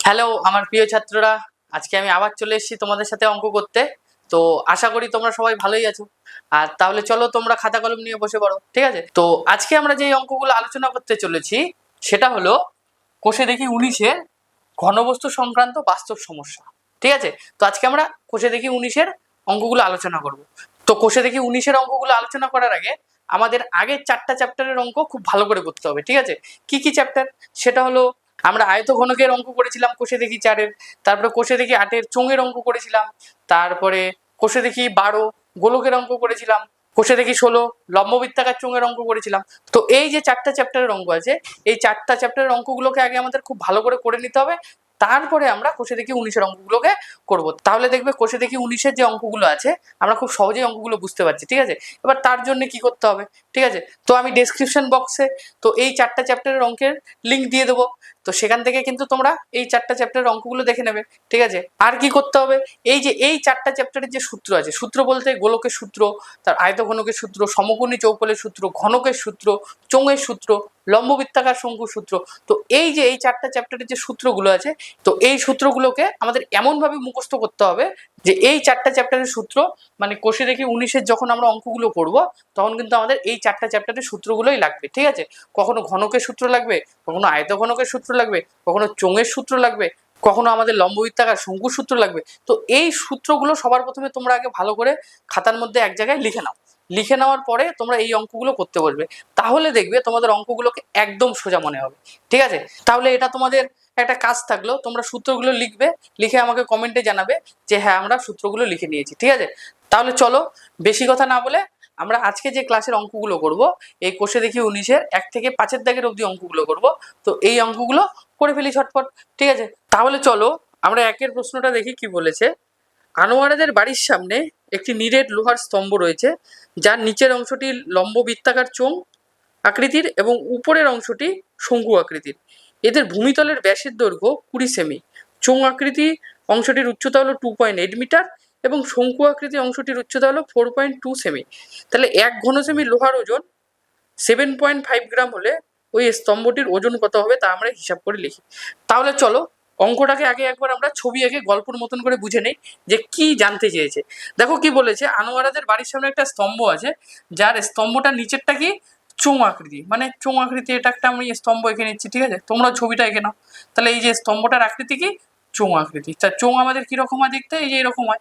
Hello আমার প্রিয় ছাত্ররা, আজকে আমি আবার চলে এসেছি তোমাদের সাথে অঙ্ক করতে। তো আশা করি তোমরা সবাই ভালোই আছো। আর তাহলে চলো তোমরা খাতা কলম নিয়ে বসে পড়ো, ঠিক আছে? তো আজকে আমরা যে অঙ্কগুলো আলোচনা করতে চলেছি সেটা হলো কোষে দেখি 19-এর ঘনবস্তু সংক্রান্ত বাস্তব সমস্যা, ঠিক আছে? তো আজকে আমরা কোষে দেখি 19-এর অঙ্কগুলো আলোচনা করব। তো কোষে দেখি 19-এর অঙ্কগুলো আলোচনা করার আগে আমাদের আগের 4টা চ্যাপ্টারের অঙ্ক খুব ভালো করে করতে হবে, ঠিক আছে? কি কি চ্যাপ্টার? সেটা হলো আমরা আয়তঘনকের অঙ্ক করেছিলাম কোষে দেখি 4-এর, তারপরে কোষে দেখি 8-এর চোঙের অঙ্ক করেছিলাম, তারপরে কোষে দেখি 12 গোলকের অঙ্ক করেছিলাম, কোষে দেখি 16 লম্ববৃত্তাকার চোঙের অঙ্ক করেছিলাম। তো এই যে 4টা চ্যাপ্টারের অঙ্ক আছে, এই 4টা চ্যাপ্টারের অঙ্কগুলোকে আগে আমাদের খুব ভালো করে নিতে হবে। তারপরে আমরা কোষে দেখি 19-এর অঙ্কগুলোকে করব। তাহলে দেখবে কোষে দেখি 19-এর যে অঙ্কগুলো আছে আমরা খুব সহজেই অঙ্কগুলো বুঝতে পারছি, ঠিক আছে? এবার তার জন্য কি করতে হবে, ঠিক আছে? তো আমি ডেসক্রিপশন বক্সে তো এই 4টা চ্যাপ্টারের অঙ্কের লিঙ্ক দিয়ে দেবো। তো সেখান থেকে কিন্তু তোমরা এই 4টা চ্যাপ্টারের অঙ্কগুলো দেখে নেবে, ঠিক আছে? আর কি করতে হবে, এই যে এই 4টা চ্যাপ্টারের যে সূত্র আছে, সূত্র বলতে গোলকের সূত্র, তার আয়তঘনকের সূত্র, সমকোণী চৌকোণের সূত্র, ঘনকের সূত্র, চোঙের সূত্র, লম্ববৃত্তাকার শঙ্কুর সূত্র। তো এই যে এই 4টা চ্যাপ্টারের যে সূত্রগুলো আছে, তো এই সূত্রগুলোকে আমাদের এমনভাবে মুখস্থ করতে হবে যে এই 4টা চ্যাপ্টারের সূত্র মানে কোষে দেখি 19-এর যখন আমরা অঙ্কগুলো করব তখন কিন্তু আমাদের এই 4টা চ্যাপ্টারের সূত্রগুলোই লাগবে, ঠিক আছে? কখনো ঘনকের সূত্র লাগবে, কখনো আয়তঘনকের সূত্র লাগবে, কখনো চোঙের সূত্র লাগবে, কখনো আমাদের লম্ববৃত্তাকার শঙ্কুর সূত্র লাগবে। তো এই সূত্রগুলো সবার প্রথমে তোমরা আগে ভালো করে খাতার মধ্যে এক জায়গায় লিখে নাও। লিখে নেওয়ার পরে তোমরা এই অঙ্কগুলো করতে বসবে, তাহলে দেখবে তোমাদের অঙ্কগুলোকে একদম সোজা মনে হবে, ঠিক আছে? তাহলে এটা তোমাদের একটা কাজ থাকলো, তোমরা সূত্রগুলো লিখবে, লিখে আমাকে কমেন্টে জানাবে যে হ্যাঁ আমরা সূত্রগুলো লিখে নিয়েছি, ঠিক আছে? তাহলে চলো বেশি কথা না বলে আমরা আজকে যে ক্লাসের অঙ্কগুলো করব, এই কোষে দেখি 19-এর 1 থেকে 5-এর দাগের অবধি অঙ্কগুলো করব। তো এই অঙ্কগুলো করে ফেলি ঝটপট, ঠিক আছে? তাহলে চলো আমরা একের প্রশ্নটা দেখি কি বলেছে। আনোয়ারাদের বাড়ির সামনে একটি নিরেট লোহার স্তম্ভ রয়েছে, যার নিচের অংশটি লম্ববৃত্তাকার চোঙ আকৃতির এবং উপরের অংশটি শঙ্কু আকৃতির। এদের ভূমিতলের ব্যাসের দৈর্ঘ্য 20 সেমি। চোঙ আকৃতি অংশটির উচ্চতা হলো 2.8 মিটার এবং শঙ্কু আকৃতি অংশটির উচ্চতা হলো 4.2 সেমি। তাহলে 1 ঘন সেমি লোহার ওজন 7.5 গ্রাম হলে ওই স্তম্ভটির ওজন কত হবে তা আমরা হিসাব করে লিখি। তাহলে চলো অঙ্কটাকে আগে একবার আমরা ছবি এঁকে গল্পের মতন করে বুঝে নেই যে কি জানতে চেয়েছে। দেখো কি বলেছে, আনোয়ারাদের বাড়ির সামনে একটা স্তম্ভ আছে, যার স্তম্ভটার নিচেরটা কি চোঙ আকৃতি, মানে চোঙ আকৃতি, এটা একটা আমি স্তম্ভ এঁকে নিচ্ছি, ঠিক আছে? তোমরা ছবিটা এঁকে নাও। তাহলে এই যে স্তম্ভটার আকৃতি কি চোঙ আকৃতি। তা চোঙ আমাদের কিরকম হয় দেখতে, এই যে এরকম হয়।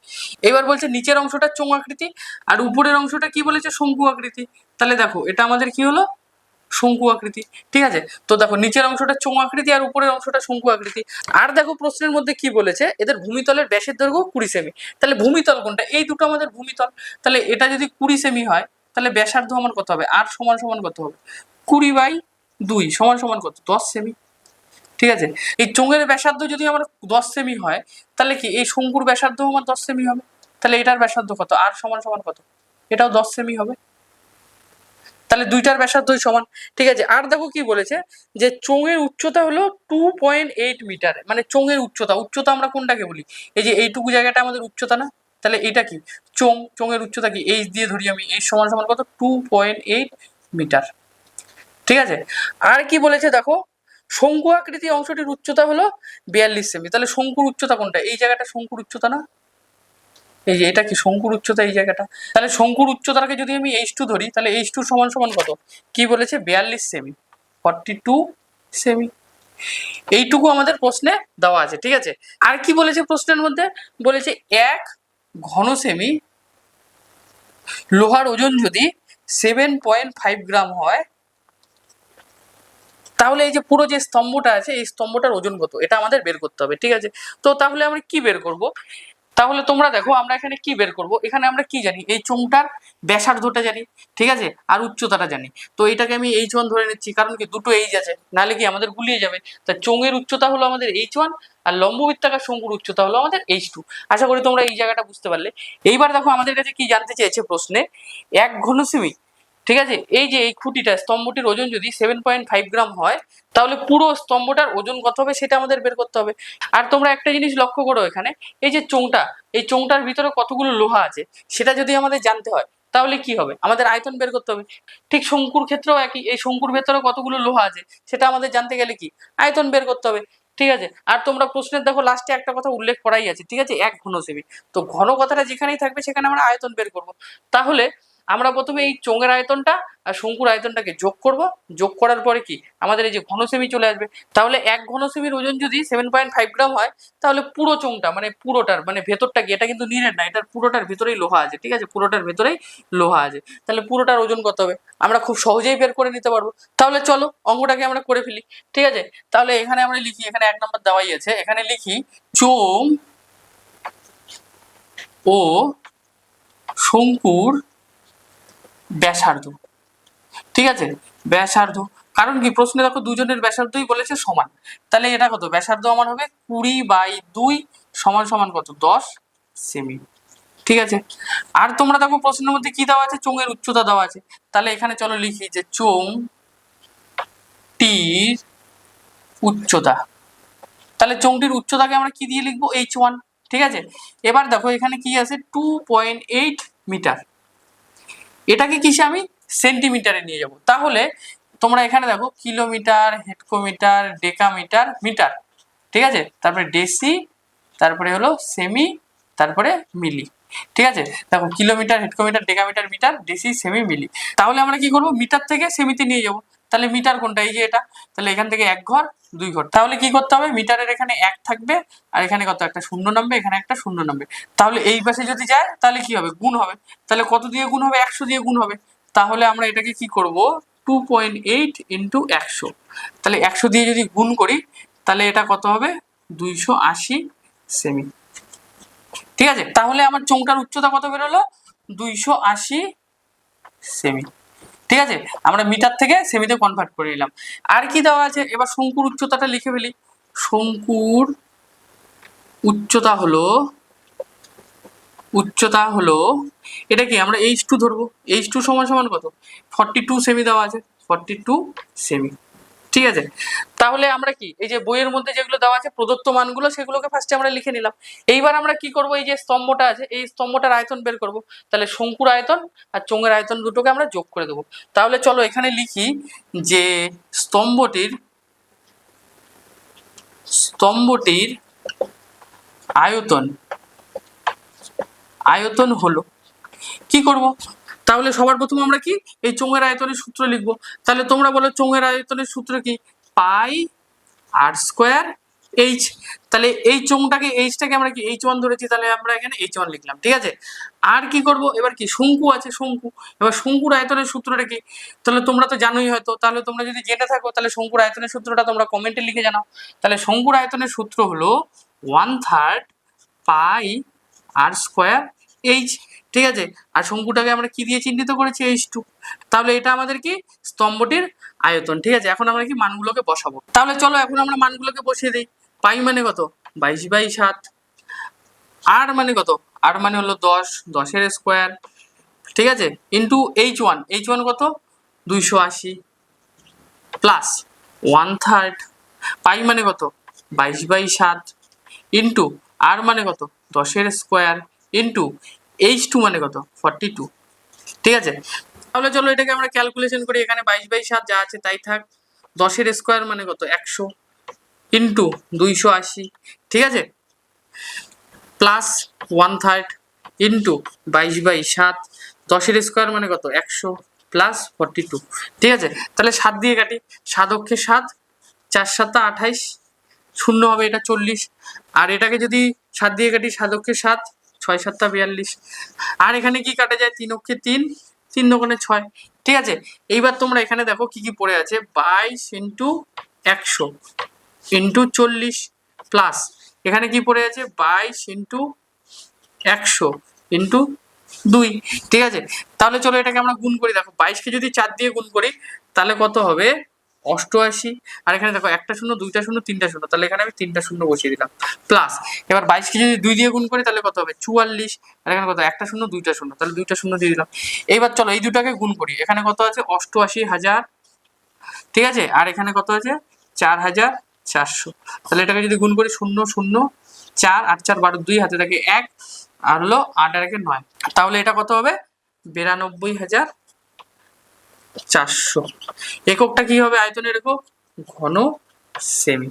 এবার বলছে নিচের অংশটা চোঙ আকৃতি আর উপরের অংশটা কি বলেছে শঙ্কু আকৃতি। তাহলে দেখো এটা আমাদের কি হলো শঙ্কু আকৃতি, ঠিক আছে? তো দেখো নিচের অংশটা চোঙ আকৃতি আর উপরের অংশটা শঙ্কু আকৃতি। আর দেখো প্রশ্নের মধ্যে কি বলেছে, এদের ভূমিতলের ব্যাসের দৈর্ঘ্য 20 সেমি। তাহলে ভূমিতল কোনটা, এই দুটো আমাদের ভূমিতল। তাহলে এটা যদি 20 সেমি হয় তাহলে ব্যাসার্ধ আমার কত হবে, আর সমান সমান কত হবে 20/2 সমান সমান কত 10 সেমি, ঠিক আছে? এই চোঙের ব্যাসার্ধ যদি আমার 10 সেমি হয় তাহলে কি এই শঙ্কুর ব্যাসার্ধ আমার 10 সেমি হবে। তাহলে এটার ব্যাসার্ধ কত, আর সমান সমান কত, এটাও 10 সেমি হবে। তাহলে দুইটার ব্যাসার্ধই সমান, ঠিক আছে? আর দেখো কি বলেছে যে চোঙের উচ্চতা হলো 2.8 মিটার। মানে চোঙের উচ্চতা, উচ্চতা আমরা কোনটাকে বলি, এই যে এইটুকু জায়গাটা আমাদের উচ্চতা না? তাহলে এটা কি চোঙের উচ্চতা কি, এইচ দিয়ে ধরি আমি, এই সমান সমান কত 2.8 মিটার, ঠিক আছে? আর কি বলেছে দেখো, শঙ্কু আকৃতি অংশটির উচ্চতা হলো 42 সেমি। তাহলে শঙ্কুর উচ্চতা কোনটা, এই জায়গাটা শঙ্কুর উচ্চতা না? এই যে এটা কি শঙ্কুর উচ্চতা, এই জায়গাটা। তাহলে শঙ্কুর উচ্চতাকে যদি আমি h2 ধরি তাহলে h2 সমান সমান কত, কি বলেছে 42 সেমি, 42 সেমি। এইটুকু আমাদের প্রশ্নে দেওয়া আছে, ঠিক আছে? আর কি বলেছে প্রশ্নের মধ্যে, বলেছে 1 ঘন সেমি লোহার ওজন যদি 7.5 গ্রাম হয় তাহলে এই যে পুরো যে স্তম্ভটা আছে এই স্তম্ভটার ওজন কত, এটা আমাদের বের করতে হবে, ঠিক আছে? তো তাহলে আমরা কি বের করব, তাহলে তোমরা দেখো আমরা এখানে কি বের করব, এখানে আমরা কি জানি, এই চোঙটার ব্যাসার্ধটা জানি, ঠিক আছে? আর উচ্চতাটা জানি। তো এটাকে আমি h1 ধরে নিচ্ছি, কারণ কি দুটো এইচ আছে, নাহলে কি আমাদের গুলিয়ে যাবে। তা চোঙের উচ্চতা হলো আমাদের h1 আর লম্ববৃত্তাকার শঙ্কুর উচ্চতা হলো আমাদের h2। আশা করি তোমরা এই জায়গাটা বুঝতে পারলে। এইবার দেখো আমাদের কাছে কি জানতে চেয়েছে প্রশ্নে, 1 ঘন সেমি, ঠিক আছে? এই যে এই খুঁটিটা স্তম্ভটির ওজন যদি 7.5 গ্রাম হয় তাহলে পুরো স্তম্ভটার ওজন কত হবে সেটা আমাদের বের করতে হবে। আর তোমরা একটা জিনিস লক্ষ্য করো, এখানে এই যে চোঙটা, এই চোঙটার ভিতরে কতগুলো লোহা আছে সেটা যদি আমাদের জানতে হয় তাহলে কি হবে, আমাদের আয়তন বের করতে হবে। ঠিক শঙ্কুর ক্ষেত্রেও একই, এই শঙ্কুর ভেতরে কতগুলো লোহা আছে সেটা আমাদের জানতে গেলে কি আয়তন বের করতে হবে, ঠিক আছে। আর তোমরা প্রশ্নের দেখো লাস্টে একটা কথা উল্লেখ করাই আছে, ঠিক আছে, 1 ঘন সেমি। তো ঘন কথাটা যেখানেই থাকবে সেখানে আমরা আয়তন বের করব। তাহলে আমরা প্রথমে এই চোঙের আয়তনটা আর শঙ্কুর আয়তনটাকে যোগ করব। যোগ করার পরে কি আমাদের এই যে ঘন সেমি চলে আসবে। তাহলে 1 ঘন সেমির ওজন যদি 7.5 গ্রাম হয়, তাহলে পুরো চোঙটা মানে পুরোটার মানে ভেতরটা কি, এটা কিন্তু নিরেট না, এটার পুরোটার ভেতরেই লোহা আছে, ঠিক আছে, পুরোটার ভেতরেই লোহা আছে। তাহলে পুরোটার ওজন কত হবে আমরা খুব সহজেই বের করে নিতে পারবো। তাহলে চলো অঙ্কটাকে আমরা করে ফেলি, ঠিক আছে। তাহলে এখানে আমরা লিখি, এখানে 1 নম্বর দেওয়াই আছে, এখানে লিখি চোঙ ও শঙ্কুর ব্যাসার্ধ, ঠিক আছে, ব্যাসার্ধ। কারণ কি প্রশ্নে দেখো দুজনের ব্যাসার্ধই বলেছে সমান, তাহলে এটা কত ব্যাসার্ধ আমার হবে 20/2 সমান সমান কত 10 সেমি, ঠিক আছে। আর তোমরা দেখো প্রশ্নের মধ্যে কি দেওয়া আছে, চোঙের উচ্চতা দেওয়া আছে। তাহলে এখানে চলো লিখি যে চোঙটির উচ্চতা, তাহলে চোঙটির উচ্চতাকে আমরা কি দিয়ে লিখবো h1, ঠিক আছে। এবার দেখো এখানে কি আছে 2.8 মিটার, এটাকে কিসে আমি সেন্টিমিটারে নিয়ে যাব। তাহলে তোমরা এখানে দেখো কিলোমিটার, হেক্টোমিটার, ডেকামিটার, মিটার, ঠিক আছে, তারপরে ডেসি, তারপরে হলো সেমি, তারপরে মিলি, ঠিক আছে। দেখো kilometre, hectometre, decametre, metre, deci, centi, milli. তাহলে আমরা কি করব মিটার থেকে সেমিতে নিয়ে যাব। তাহলে মিটার কোনটা, এই যে এটা, তাহলে এখান থেকে 1 ঘর 2 ঘর। তাহলে কি করতে হবে মিটারের এখানে 1 থাকবে আর এখানে কত একটা শূন্য নামবে, এখানে একটা শূন্য নামবে। তাহলে এই পাশে যদি যায় তাহলে কি হবে গুণ হবে। তাহলে কত দিয়ে গুণ হবে 100 দিয়ে গুণ হবে। তাহলে আমরা এটাকে কি করব 2.8 ইন্টু 100, তাহলে 100 দিয়ে যদি গুণ করি তাহলে এটা কত হবে 280 সেমি, ঠিক আছে। তাহলে আমার চোঙটার উচ্চতা কত বেরোলো 280 সেমি, ঠিক আছে। আমরা মিটার থেকে সেমিতে কনভার্ট করে নিলাম। আর কি দেওয়া আছে এবার শঙ্কুর উচ্চতাটা লিখে ফেলি। শঙ্কুর উচ্চতা হলো এটা কি আমরা h2 ধরবো, h2 সমান সমান কত 42 সেমি দেওয়া আছে, 42 সেমি, ঠিক আছে। তাহলে আমরা কি এই যে বইয়ের মধ্যে যেগুলো দেওয়া আছে প্রদত্ত মানগুলো সেগুলোকে ফার্স্টে আমরা লিখে নিলাম। এইবার আমরা কি করব এই যে স্তম্ভটা আছে এই স্তম্ভটার আয়তন বের করব। তাহলে শঙ্কুর আয়তন আর চোঙের আয়তন দুটোকে আমরা যোগ করে দেবো। তাহলে চলো এখানে লিখি যে স্তম্ভটির আয়তন হলো কি করব, তাহলে সবার প্রথম আমরা কি এই চোঙের আয়তনের সূত্র লিখবো। তাহলে তোমরা বলো চোঙের আয়তনের সূত্র কি পাই আর স্কোয়ার এইচ। তাহলে এই চোঙটাকে এইচটাকে আমরা কি h1 ধরেছি, তাহলে আমরা এখানে h1 লিখলাম, ঠিক আছে। আর কি করব এবার কি শঙ্কু আছে শঙ্কু, এবার শঙ্কুর আয়তনের সূত্রটা কি, তাহলে তোমরা তো জানোই হয়তো, তাহলে তোমরা যদি জেনে থাকো তাহলে শঙ্কুর আয়তনের সূত্রটা তোমরা কমেন্টে লিখে জানাও। তাহলে শঙ্কুর আয়তনের সূত্র হলো 1/3 পাই আর স্কোয়ার এইচ, ঠিক আছে। আর শঙ্কুটাকে আমরা কি দিয়ে চিহ্নিত করেছি h2। তাহলে এটা আমাদের কি স্তম্ভটির আয়তন, ঠিক আছে। এখন আমরা কি মানগুলোকে বসাবো। তাহলে চলো এখন আমরা মানগুলোকে বসিয়ে দিই। পাই মানে কত 22/7, আর মানে কত আর মানে হলো 10, 10 এর স্কোয়ার, ঠিক আছে, ইন্টু h1 কত 280 প্লাস 1/3 পাই মানে কত 22/7 ইন্টু আর মানে কত 10 এর স্কোয়ার ইন্টু h2 মানে কত 42, ঠিক আছে। তাহলে চলো এটাকে আমরা ক্যালকুলেশন করি। এখানে 22/7 যা আছে তাই থাক, 10 এর স্কোয়ার মানে কত 100 ইন্টু 280, ঠিক আছে, প্লাস 1/3 ইন্টু 22/7, 10 এর স্কোয়ার মানে কত 100 প্লাস 42, ঠিক আছে। তাহলে 7 দিয়ে কাটি, 7 অক্ষে 7, 4 7 28, শূন্য হবে এটা 40। আর এটাকে যদি 7 দিয়ে কাটি 7 অক্ষে 7, 6 7 42। আর এখানে কি কাটা যায় 3 অক্ষে 3, 3 দোকানে 6, ঠিক আছে। এইবার তোমরা এখানে দেখো কি কি পড়ে আছে 22 ইন্টু 100 ইন্টু 40 প্লাস এখানে কি পড়ে আছে 22 ইন্টু 100 ইন্টু 2, ঠিক আছে। তাহলে চলো এটাকে আমরা গুণ করি। দেখো 22কে যদি 4 দিয়ে গুণ করি তাহলে কত হবে 88। আর এখানে দেখো একটা শূন্য, দুইটা শূন্য, তিনটা শূন্য, তাহলে এখানে আমি তিনটা শূন্য বসিয়ে দিলাম। প্লাস এবার 22কে যদি 2 দিয়ে গুণ করি তাহলে কত হবে 44। আর এখানে কত একটা শূন্য, দুইটা শূন্য, তাহলে দুইটা শূন্য দিয়ে দিলাম। এইবার চলো এই দুটাকে গুণ করি। এখানে কত আছে 88,000, ঠিক আছে। আর এখানে কত আছে 4,400। তাহলে এটাকে যদি গুণ করি 0 0 4 8 4 12 2 হাতে থাকে 1 আর হলো 8 আর 1 9, তাহলে এটা কত হবে 92,400। এককটা কি হবে আয়তনের একক ঘন সেমি,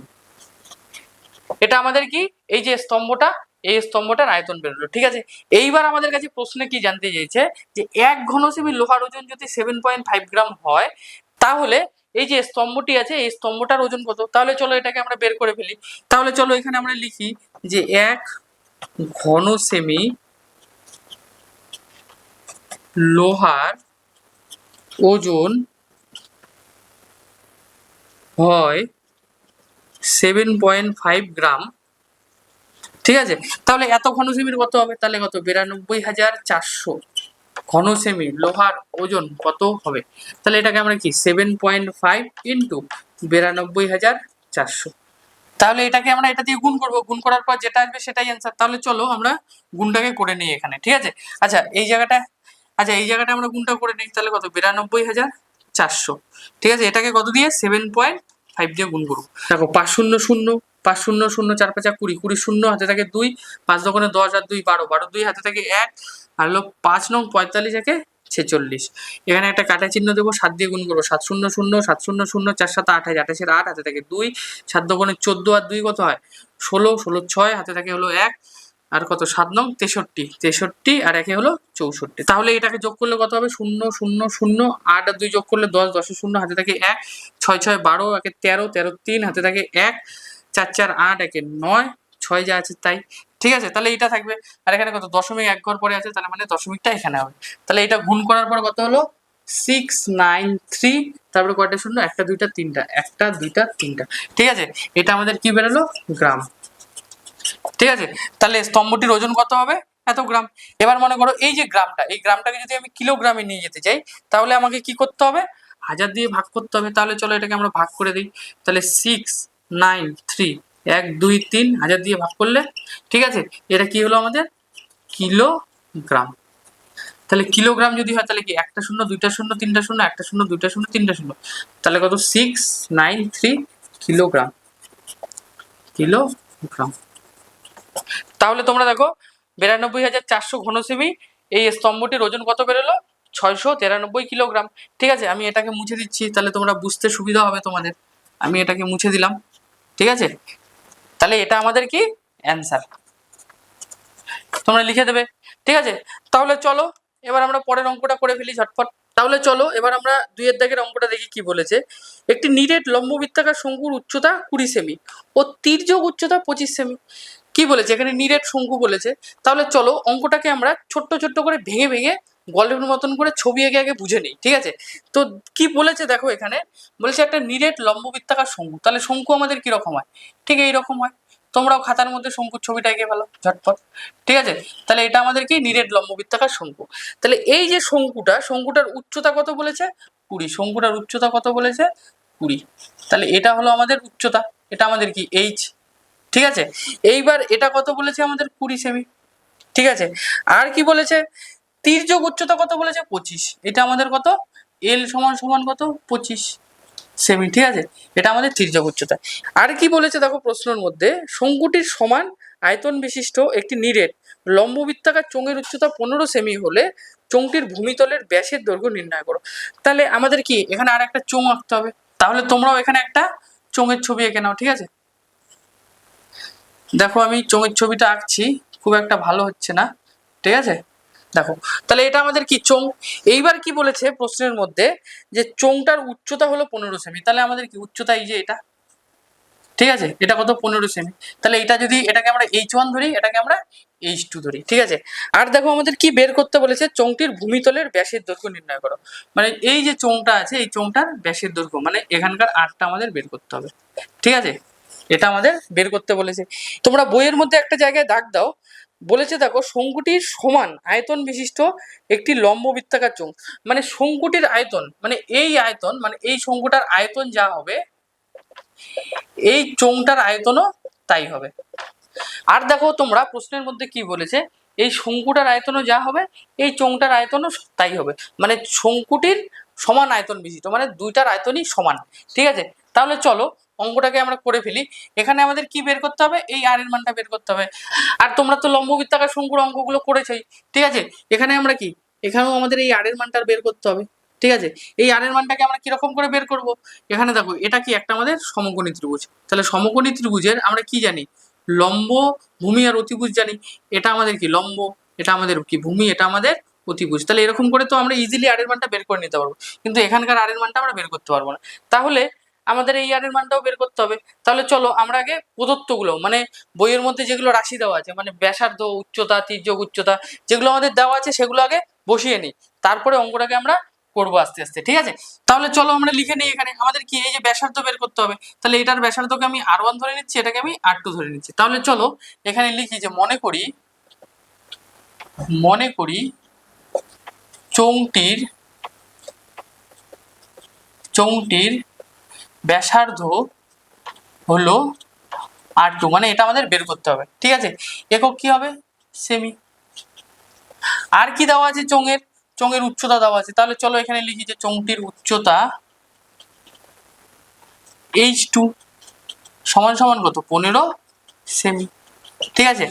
এটা আমাদের কি এই যে স্তম্ভটা, এই স্তম্ভটার আয়তন বেরোলো। ঠিক আছে, এইবার আমাদের কাছে প্রশ্নে কি জানতে চাইছে যে 1 ঘন সেমি লোহার ওজন যদি 7.5 গ্রাম হয়, তাহলে এই যে স্তম্ভটি আছে এই স্তম্ভটার ওজন কত? তাহলে চলো এটাকে আমরা বের করে ফেলি। তাহলে চলো এখানে আমরা লিখি যে 1 ঘন সেমি লোহার ওজন হয় 7.5 গ্রাম। ঠিক আছে, তাহলে এত ঘনসেমির কত হবে? তাহলে কত? 92,400 ঘনসেমি লোহার ওজন কত হবে? তাহলে এটাকে আমরা কি 7.5 ইন্টু 92,400, তাহলে এটাকে আমরা এটা দিয়ে গুণ করবো। গুণ করার পর যেটা আসবে সেটাই অ্যান্সার। তাহলে চলো আমরা গুণটাকে করে নিই এখানে। ঠিক আছে, আচ্ছা এই জায়গাটা আমরা গুণটা করে নিই। তাহলে কত? 92,400। ঠিক আছে, এটাকে কত দিয়ে? 7.5 দিয়ে গুণ করবো। দেখো 5 শূন্য শূন্য, 5 শূন্য শূন্য, 4 5 20, 20 শূন্য হাতে থাকে 2, 5 দোকানে 10 আর 2 12, 12 2 হাতে থাকে 1, আর হলো 5 নং 45 একে 46। এখানে একটা কাটা চিহ্ন দেবো, 7 দিয়ে গুণ করবো। 7 শূন্য শূন্য, 7 শূন্য শূন্য, 4 7 28, 28 8 হাতে থাকে 2, 7 দোকানে 14 আর 2 কত হয়? 16, 16 6 হাতে থাকে হলো 1, আর কত? 7 নং 63, 63 আর একে হলো 64। তাহলে এটাকে যোগ করলে কত হবে? 0 0 0, 8 আর 2 যোগ করলে 10, 10 শূন্য হাতে থাকে 1, 6 6 12, একে 13, 13 3 হাতে থাকে 1, 4 4 8, একে 9, 6 যা আছে তাই। ঠিক আছে, তাহলে এটা থাকবে। আর এখানে কত? দশমিক 1 ঘর পরে আছে, তাহলে মানে দশমিকটা এখানে হবে। তাহলে এটা গুণ করার পর কত হলো? 693, তারপরে কয়টা শূন্য? একটা দুইটা তিনটা, একটা দুইটা তিনটা। ঠিক আছে, এটা আমাদের কি বেরোলো? গ্রাম। ঠিক আছে, তাহলে স্তম্ভটির ওজন কত হবে? এত গ্রাম। এবার মনে করো এই যে গ্রামটা, এই গ্রামটাকে যদি আমি কিলোগ্রামে নিয়ে যেতে চাই, তাহলে আমাকে কি করতে হবে? 1000 দিয়ে ভাগ করতে হবে। তাহলে চলো এটাকে আমরা ভাগ করে দিই। তাহলে 693, 1 2 3, 1000 দিয়ে ভাগ করলে, ঠিক আছে, এটা কি হলো আমাদের? কিলোগ্রাম। তাহলে কিলোগ্রাম যদি হয় তাহলে কি একটা শূন্য দুইটা শূন্য তিনটা শূন্য, একটা শূন্য দুইটা শূন্য তিনটা শূন্য, তাহলে কত? 693 কিলোগ্রাম। কিলোগ্রাম। তাহলে তোমরা দেখো 92,400 ঘনসেমি এই স্তম্ভটির ওজন কত বেরোলো? 693 কিলোগ্রাম। ঠিক আছে, আমি এটাকে মুছে দিচ্ছি, তাহলে তোমরা বুঝতে সুবিধা হবে তোমাদের। আমি এটাকে মুছে দিলাম। ঠিক আছে, তাহলে এটা আমাদের কি অ্যান্সার, তোমরা লিখে দেবে। ঠিক আছে, তাহলে চলো এবার আমরা পরের অঙ্কটা করে ফেলি ঝটপট। তাহলে চলো এবার আমরা 2 এর দাগের অঙ্কটা দেখি কি বলেছে। একটি নিরেট লম্ববৃত্তাকার শঙ্কুর উচ্চতা 20 সেমি ও তির্যক উচ্চতা 25 সেমি। কি বলেছে এখানে? নিরেট শঙ্কু বলেছে। তাহলে চলো অঙ্কটাকে আমরা ছোট্ট ছোট্ট করে ভেঙে ভেঙে গল্পের মতন করে ছবি এঁকে আগে বুঝে নিই। ঠিক আছে, তো কি বলেছে দেখো, এখানে বলেছে একটা নিরেট লম্ববৃত্তাকার শঙ্কু। তাহলে শঙ্কু আমাদের কিরকম হয়? ঠিক এইরকম হয়। তোমরাও খাতার মধ্যে শঙ্কুর ছবিটা এঁকে ফেলো ঝটপট। ঠিক আছে, তাহলে এটা আমাদের কি? নিরেট লম্ববৃত্তাকার শঙ্কু। তাহলে এই যে শঙ্কুটার উচ্চতা কত বলেছে? 20। শঙ্কুটার উচ্চতা কত বলেছে? 20। তাহলে এটা হলো আমাদের উচ্চতা, এটা আমাদের কি? এইচ। ঠিক আছে, এইবার এটা কত বলেছে আমাদের? 20 সেমি। ঠিক আছে, আর কি বলেছে? তির্যক উচ্চতা কত বলেছে? 25। এটা আমাদের কত? এল সমান সমান কত? 25 সেমি। ঠিক আছে, এটা আমাদের তির্যক উচ্চতা। আর কি বলেছে দেখো প্রশ্নের মধ্যে, শঙ্কুটির সমান আয়তন বিশিষ্ট একটি নিরেট লম্ববৃত্তাকার চোঙের উচ্চতা 15 সেমি হলে চোঙটির ভূমিতলের ব্যাসের দৈর্ঘ্য নির্ণয় করো। তাহলে আমাদের কি এখানে আর একটা চোঙ আঁকতে হবে। তাহলে তোমরাও এখানে একটা চোঙের ছবি এঁকে নাও। ঠিক আছে, দেখো আমি চোঙের ছবিটা আঁকছি, খুব একটা ভালো হচ্ছে না। ঠিক আছে, দেখো তাহলে এটা আমাদের কি? চোঙ। এইবার কি বলেছে প্রশ্নের মধ্যে যে চোঙটার উচ্চতা হলো 15 সেমি। তাহলে আমাদের কি উচ্চতা? এই যে এটা। ঠিক আছে, এটা কত? 15 সেমি। তাহলে এটা যদি এটাকে আমরা H1 ধরি, এটাকে আমরা H2 ধরি। ঠিক আছে, আর দেখো আমাদের কি বের করতে বলেছে? চোঙটির ভূমিতলের ব্যাসের দৈর্ঘ্য নির্ণয় করো। মানে এই যে চোঙটা আছে এই চোঙটার ব্যাসের দৈর্ঘ্য, মানে এখানকার আরটা আমাদের বের করতে হবে। ঠিক আছে, এটা আমাদের বের করতে বলেছে। তোমরা বইয়ের মধ্যে একটা জায়গায় দাগ দাও, বলেছে দেখো শঙ্কুটির সমান আয়তন বিশিষ্ট একটি লম্ববৃত্তাকার চোঙ। মানে শঙ্কুটির আয়তন মানে এই আয়তন, মানে এই শঙ্কুটার আয়তন যা হবে এই চোঙটার আয়তনও তাই হবে। আর দেখো তোমরা প্রশ্নের মধ্যে কি বলেছে? এই শঙ্কুটার আয়তনও যা হবে এই চোঙটার আয়তনও তাই হবে। মানে শঙ্কুটির সমান আয়তন বিশিষ্ট, মানে দুইটার আয়তনই সমান। ঠিক আছে, তাহলে চলো অঙ্কটাকে আমরা করে ফেলি। এখানে আমাদের কি বের করতে হবে? এই আর এর মানটা বের করতে হবে। আর তোমরা তো লম্ববৃত্তাকার শঙ্কুর অঙ্কগুলো করেছোই। ঠিক আছে, এখানে আমরা কি? এখানেও আমাদের এই আর এর মানটা বের করতে হবে। ঠিক আছে, এই আর এর মানটাকে আমরা কিরকম করে বের করব? এখানে দেখো এটা কি একটা আমাদের সমকোণী ত্রিভুজ, তাহলে সমকোণী ত্রিভুজের আমরা কি জানি? লম্ব, ভূমি আর অতিভুজ জানি। এটা আমাদের কি লম্ব, এটা আমাদের কি ভূমি, এটা আমাদের অতিভুজ। তাহলে এরকম করে তো আমরা ইজিলি আর এর মানটা বের করে নিতে পারবো, কিন্তু এখানকার আর এর মানটা আমরা বের করতে পারবো না। তাহলে আমাদের এই আর এর মানটাও বের করতে হবে। তাহলে চলো আমরা আগে প্রদত্তগুলো, মানে বইয়ের মধ্যে যেগুলো রাশি দেওয়া আছে, মানে ব্যাসার্ধ, উচ্চতা, তির্যক, উচ্চতা যেগুলো আমাদের দেওয়া আছে সেগুলো আগে বসিয়ে নিই, তারপরে অঙ্কটাকে আমরা করবো আস্তে আস্তে। ঠিক আছে, তাহলে চলো আমরা লিখে নিই। এখানে আমাদের কি এই যে ব্যাসার্ধ বের করতে হবে, তাহলে এটার ব্যাসার্ধকে আমি আর1 ধরে নিচ্ছি, এটাকে আমি আর2 ধরে নিচ্ছি। তাহলে চলো এখানে লিখি যে মনে করি চৌংটির ব্যাসার্ধ হলো আর2, মানে এটা আমাদের বের করতে হবে। ঠিক আছে, একক কি হবে? সেমি। আর কি দেওয়া আছে? চোঙের উচ্চতা দেওয়া আছে। তাহলে চলো এখানে লিখি যে চোঙটির উচ্চতা h2 সমান সমান কত? 15 সেমি। ঠিক আছে,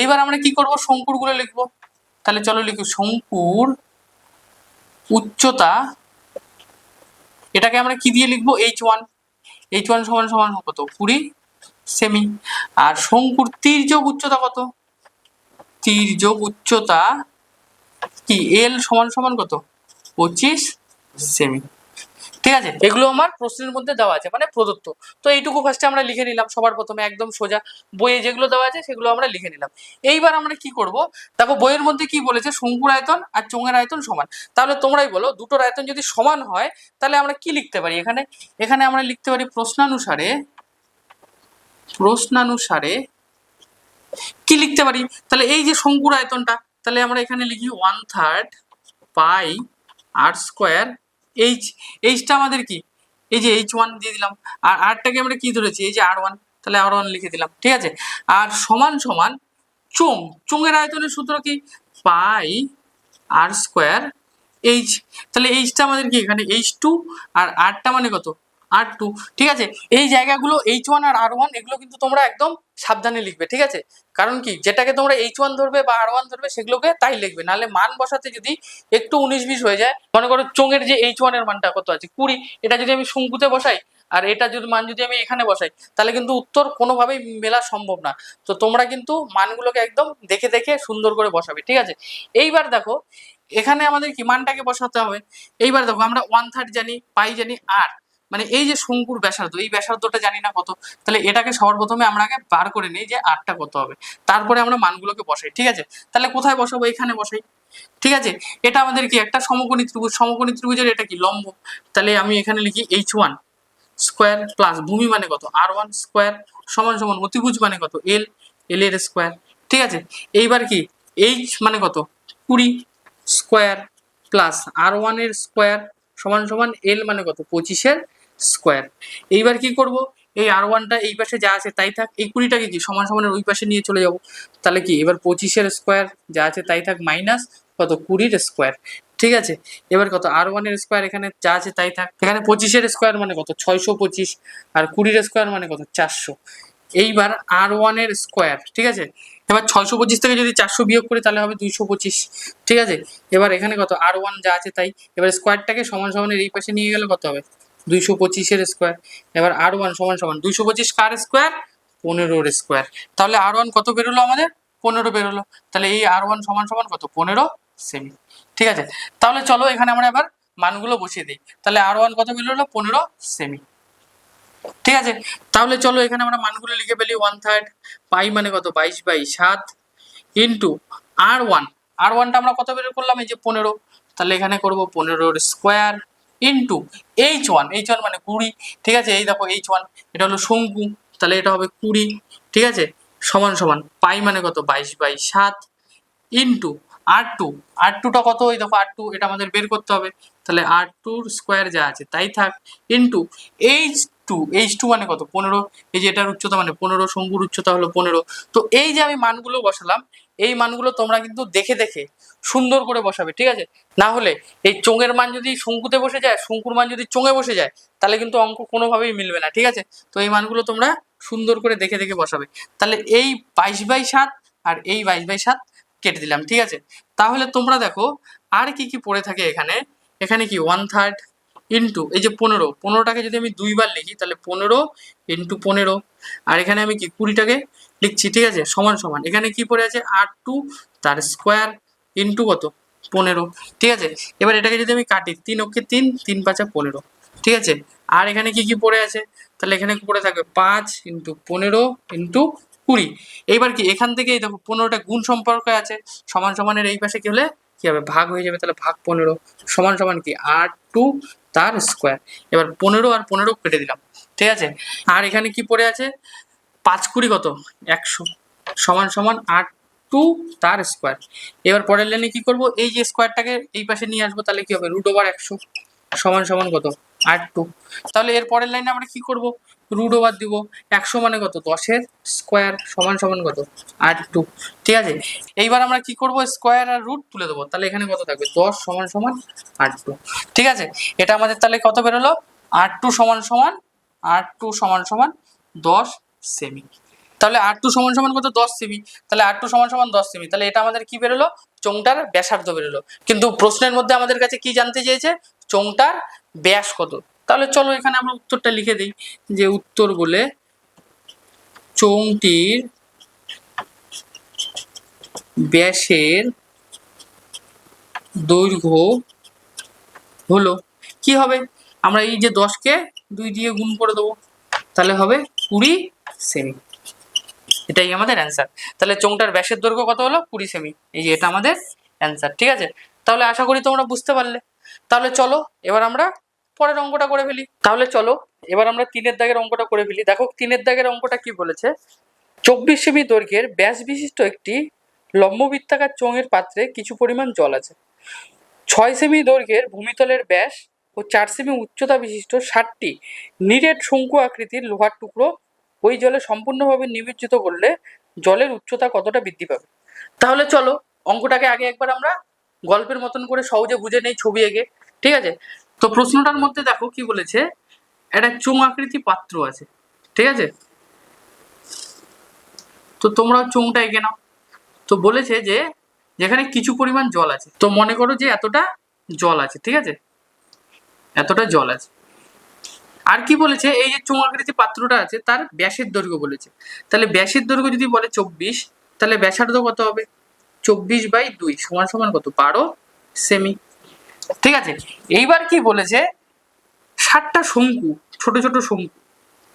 এইবার আমরা কি করব? শঙ্কুর গুলো লিখবো। তাহলে চলো লিখি শঙ্কুর উচ্চতা, এটাকে আমরা কি দিয়ে লিখবো? h1 সমান সমান কত? 20 সেমি। আর শঙ্কুর তির্যক উচ্চতা কত? তির্যক উচ্চতা কি l সমান সমান কত? 25 সেমি। ঠিক আছে, এগুলো আমার প্রশ্নের মধ্যে দেওয়া আছে, মানে প্রদত্ত। তো এইটুকু ফার্স্টে আমরা লিখে নিলাম সবার প্রথমে, একদম সোজা বইয়ে যেগুলো দেওয়া আছে সেগুলো আমরা লিখে নিলাম। এইবার আমরা কি করব? দেখো বইয়ের মধ্যে কি বলেছে? শঙ্কুর আয়তন আর চোঙের আয়তন সমান। তাহলে তোমরাই বলো, দুটোর আয়তন যদি সমান হয় তাহলে আমরা কি লিখতে পারি? এখানে আমরা লিখতে পারি প্রশ্নানুসারে কি লিখতে পারি? তাহলে এই যে শঙ্কুর আয়তনটা, তাহলে আমরা এখানে লিখি 1/3 পাই আর স্কোয়ার এইচটা আমাদের কি? এই যে h1 দিয়ে দিলাম, আর আরটাকে আমরা কি ধরেছি? এই যে r1, তাহলে r1 লিখে দিলাম। ঠিক আছে, আর সমান সমান চোঙের আয়তনের সূত্র কি? পাই আর স্কোয়ার এইচ। তাহলে এইচটা আমাদের কি? এখানে h2, আর আরটা মানে কত? r2। ঠিক আছে, এই জায়গাগুলো h1 আর r1 এগুলো কিন্তু তোমরা একদম সাবধানে লিখবে। ঠিক আছে, কারণ কি যেটাকে তোমরা h1 ধরবে বা r1 ধরবে সেগুলোকে তাই লিখবে, নাহলে মান বসাতে যদি একটু 19-20 হয়ে যায়, মনে করো চোঙের যে h1 এর মানটা কত আছে? 20, এটা যদি আমি শঙ্কুতে বসাই আর এটা যদি মান যদি আমি এখানে বসাই, তাহলে কিন্তু উত্তর কোনোভাবেই মেলা সম্ভব না। তো তোমরা কিন্তু মানগুলোকে একদম দেখে দেখে সুন্দর করে বসাবে। ঠিক আছে, এইবার দেখো এখানে আমাদের কি মানটাকে বসাতে হবে। এইবার দেখো আমরা 1/3 জানি, পাই জানি, আর মানে এই যে শঙ্কুর ব্যাসার্ধ, এই ব্যাসার্ধটা জানি না কত। তাহলে এটাকে সবার প্রথমে আমরা আগে বার করে নিই যে আরটা কত হবে, তারপরে আমরা মানগুলোকে বসাই। ঠিক আছে, তাহলে কোথায় বসাবো? এখানে বসাই। ঠিক আছে, এটা আমাদের কি? একটা সমকোণী ত্রিভুজের এটা কি? লম্ব। তাহলে আমি এখানে লিখি h1 স্কোয়ার প্লাস ভূমি মানে কত? r1 স্কোয়ার সমান সমান অতিভুজ মানে কত? l এর স্কোয়ার। ঠিক আছে, এইবার কি h মানে কত? 20 স্কোয়ার প্লাস r1 এর স্কোয়ার সমান সমান l মানে কত? 25 এর স্কোয়ার। এইবার কি করব? এই r1টা এই পাশে যা আছে তাই থাক, এই 20টাকে কি সমান সমানের ওই পাশে নিয়ে চলে যাব। তাহলে কি এবার 25 এর স্কোয়ার যা আছে তাই থাক, মাইনাস কত? 20 এর স্কোয়ার। ঠিক আছে, এবার কত? r1 এর স্কোয়ার এখানে যা আছে তাই থাক, এখানে 25 এর স্কোয়ার মানে কত? 625, আর 20 এর স্কোয়ার মানে কত? 400। এইবার r1 এর স্কোয়ার। ঠিক আছে, এবার 625 থেকে যদি 400 বিয়োগ করি তাহলে হবে 225। ঠিক আছে, এবার এখানে কত? r1 যা আছে তাই, এবার স্কোয়ারটাকে সমান সমানের এই পাশে নিয়ে গেলে কত হবে? 225 এর স্কোয়ার। এবার r1 সমান সমান 225 কার স্কোয়ার? 15 এর স্কোয়ার। তাহলে r1 কত বেরোলো আমাদের? 15 বেরোলো। তাহলে এই r1 সমান সমান কত? 15 সেমি। ঠিক আছে, তাহলে চলো এখানে আমরা এবার মানগুলো বসিয়ে দিই। তাহলে r1 কত বেরোলো? 15 সেমি। ঠিক আছে, তাহলে চলো এখানে আমরা মানগুলো লিখে ফেলি। 1/3 পাই মানে কত? 22/7 ইন্টু r1টা আমরা কত বের করলাম? এই যে 15। তাহলে এখানে করব 15 এর স্কোয়ার ইন্টু h1 মানে 20। ঠিক আছে, এই দেখো h1 এটা হলো শঙ্কু, তাহলে এটা হবে 20। ঠিক আছে, সমান সমান পাই মানে কত? 22/7 ইন্টু আর টুটা কত? এই দেখো r2 এটা আমাদের বের করতে হবে, তাহলে r2 স্কোয়ার যা আছে তাই থাক ইন্টু h2 মানে কত? 15। এই যে এটার উচ্চতা মানে 15, শঙ্কুর উচ্চতা হলো 15। তো এই যে আমি মানগুলো বসালাম, এই মানগুলো তোমরা কিন্তু দেখে দেখে সুন্দর করে বসাবে। ঠিক আছে, না হলে এই চোঙের মান যদি শঙ্কুতে বসে যায়, শঙ্কুর মান যদি চোঙে বসে যায়, তাহলে কিন্তু অঙ্ক কোনোভাবেই মিলবে না। ঠিক আছে, তো এই মানগুলো তোমরা সুন্দর করে দেখে দেখে বসাবে। তাহলে এই 22/7 আর এই 22/7 কেটে দিলাম। ঠিক আছে, তাহলে তোমরা দেখো আর কি কি পড়ে থাকে এখানে। এখানে কি 1/3 ইন্টু এই যে 15, 15টাকে যদি আমি দুইবার লিখি তাহলে 15 ইন্টু 15, আর এখানে আমি কি 20টাকে লিখছি, ঠিক আছে, সমান সমান এখানে কি পড়ে আছে 8 তার স্কোয়ার ইন্টু কত 15, ঠিক আছে। এবার এটাকে যদি আমি কাটি 3 অক্ষে 3, 3 5 15, ঠিক আছে। আর এখানে কি কি পড়ে আছে, তাহলে এখানে পড়ে থাকবে 5 ইন্টু 15 ইন্টু 20। এইবার কি এখান থেকেই দেখো 15টা গুণ সম্পর্ক আছে, সমান সমানের এই পাশে কি হলে কি হবে ভাগ হয়ে যাবে, তাহলে ভাগ 15 সমান সমান কি 8 তার স্কোয়ার। এবার 15 আর 15 কেটে দিলাম, ঠিক আছে। আর এখানে কি পড়ে আছে 5 20 কত 100 সমান সমান 8 তার স্কোয়ার। এবার পরের লাইনে কি করব, এই যে স্কোয়ারটাকে এই পাশে নিয়ে আসবো, তাহলে কি হবে √100 সমান সমান কত 8। তাহলে এর পরের লাইনে আমরা কি করব, √, দিব। 100 মানে কত 10-এর স্কোয়ার সমান সমান কত 8, ঠিক আছে। এইবার আমরা কি করব, স্কোয়ার আর রুট তুলে দেবো, তাহলে এখানে কত থাকবে 10 সমান সমান 8, ঠিক আছে। এটা আমাদের তাহলে কত বেরোলো 8 সমান সমান 10 সেমি। তাহলে 8 সমান সমান কত 10 সেমি, তাহলে 8 সমান সমান 10 সেমি, তাহলে এটা আমাদের কি বেরোলো চোঙটার ব্যাসার্ধ বেরোলো। কিন্তু প্রশ্নের মধ্যে আমাদের কাছে কি জানতে চেয়েছে চোঙটার ব্যাস কত। তাহলে চলো এখানে আমরা উত্তরটা লিখে দিই, যে উত্তর বলে চোঙটির ব্যাসের দৈর্ঘ্য হলো কি হবে, আমরা এই যে 10কে 2 দিয়ে গুণ করে দেবো, তাহলে হবে 20 সেমি। এটাই আমাদের অ্যান্সার। তাহলে চোঙটার ব্যাসের দৈর্ঘ্য কত হলো 20 সেমি, এই যে এটা আমাদের অ্যান্সার, ঠিক আছে। তাহলে আশা করি তোমরা বুঝতে পারলে। তাহলে চলো এবার আমরা পরের অঙ্কটা করে ফেলি। তাহলে চলো এবার আমরা 3-এর দাগের অঙ্কটা করে ফেলি। দেখো 3-এর দাগের অঙ্কটা কি বলেছে, 24 সেমি দৈর্ঘ্যের ব্যাস বিশিষ্ট একটি লম্ববৃত্তাকার চোঙের পাত্রে কিছু পরিমাণ জল আছে। 6 সেমি দৈর্ঘ্যের ভূমিতলের ব্যাস ও 4 সেমি উচ্চতা বিশিষ্ট 60টি নিরেট শঙ্কু আকৃতির লোহার টুকরো ওই জলে সম্পূর্ণভাবে নিমজ্জিত করলে জলের উচ্চতা কতটা বৃদ্ধি পাবে। তাহলে চলো অঙ্কটাকে আগে একবার আমরা গল্পের মতন করে সহজে বুঝে নেই ছবি এঁকে, ঠিক আছে। তো প্রশ্নটার মধ্যে দেখো কি বলেছে, একটা চোঙ আকৃতি পাত্র আছে, ঠিক আছে। তো তোমরা চোঙটা এঁকে নাও। তো বলেছে যে যেখানে কিছু পরিমাণ জল আছে, তো মনে করো যে এতটা জল আছে, ঠিক আছে, এতটা জল আছে। আর কি বলেছে, এই যে চোঙ আকৃতি পাত্রটা আছে তার ব্যাসের দৈর্ঘ্য বলেছে, তাহলে ব্যাসের দৈর্ঘ্য যদি বলে 24, তাহলে ব্যাসার্ধ কত হবে 24/2 সমান সমান কত 12 সেমি, ঠিক আছে। এইবার কি বলেছে 60টা শঙ্কু, ছোট ছোট শঙ্কু,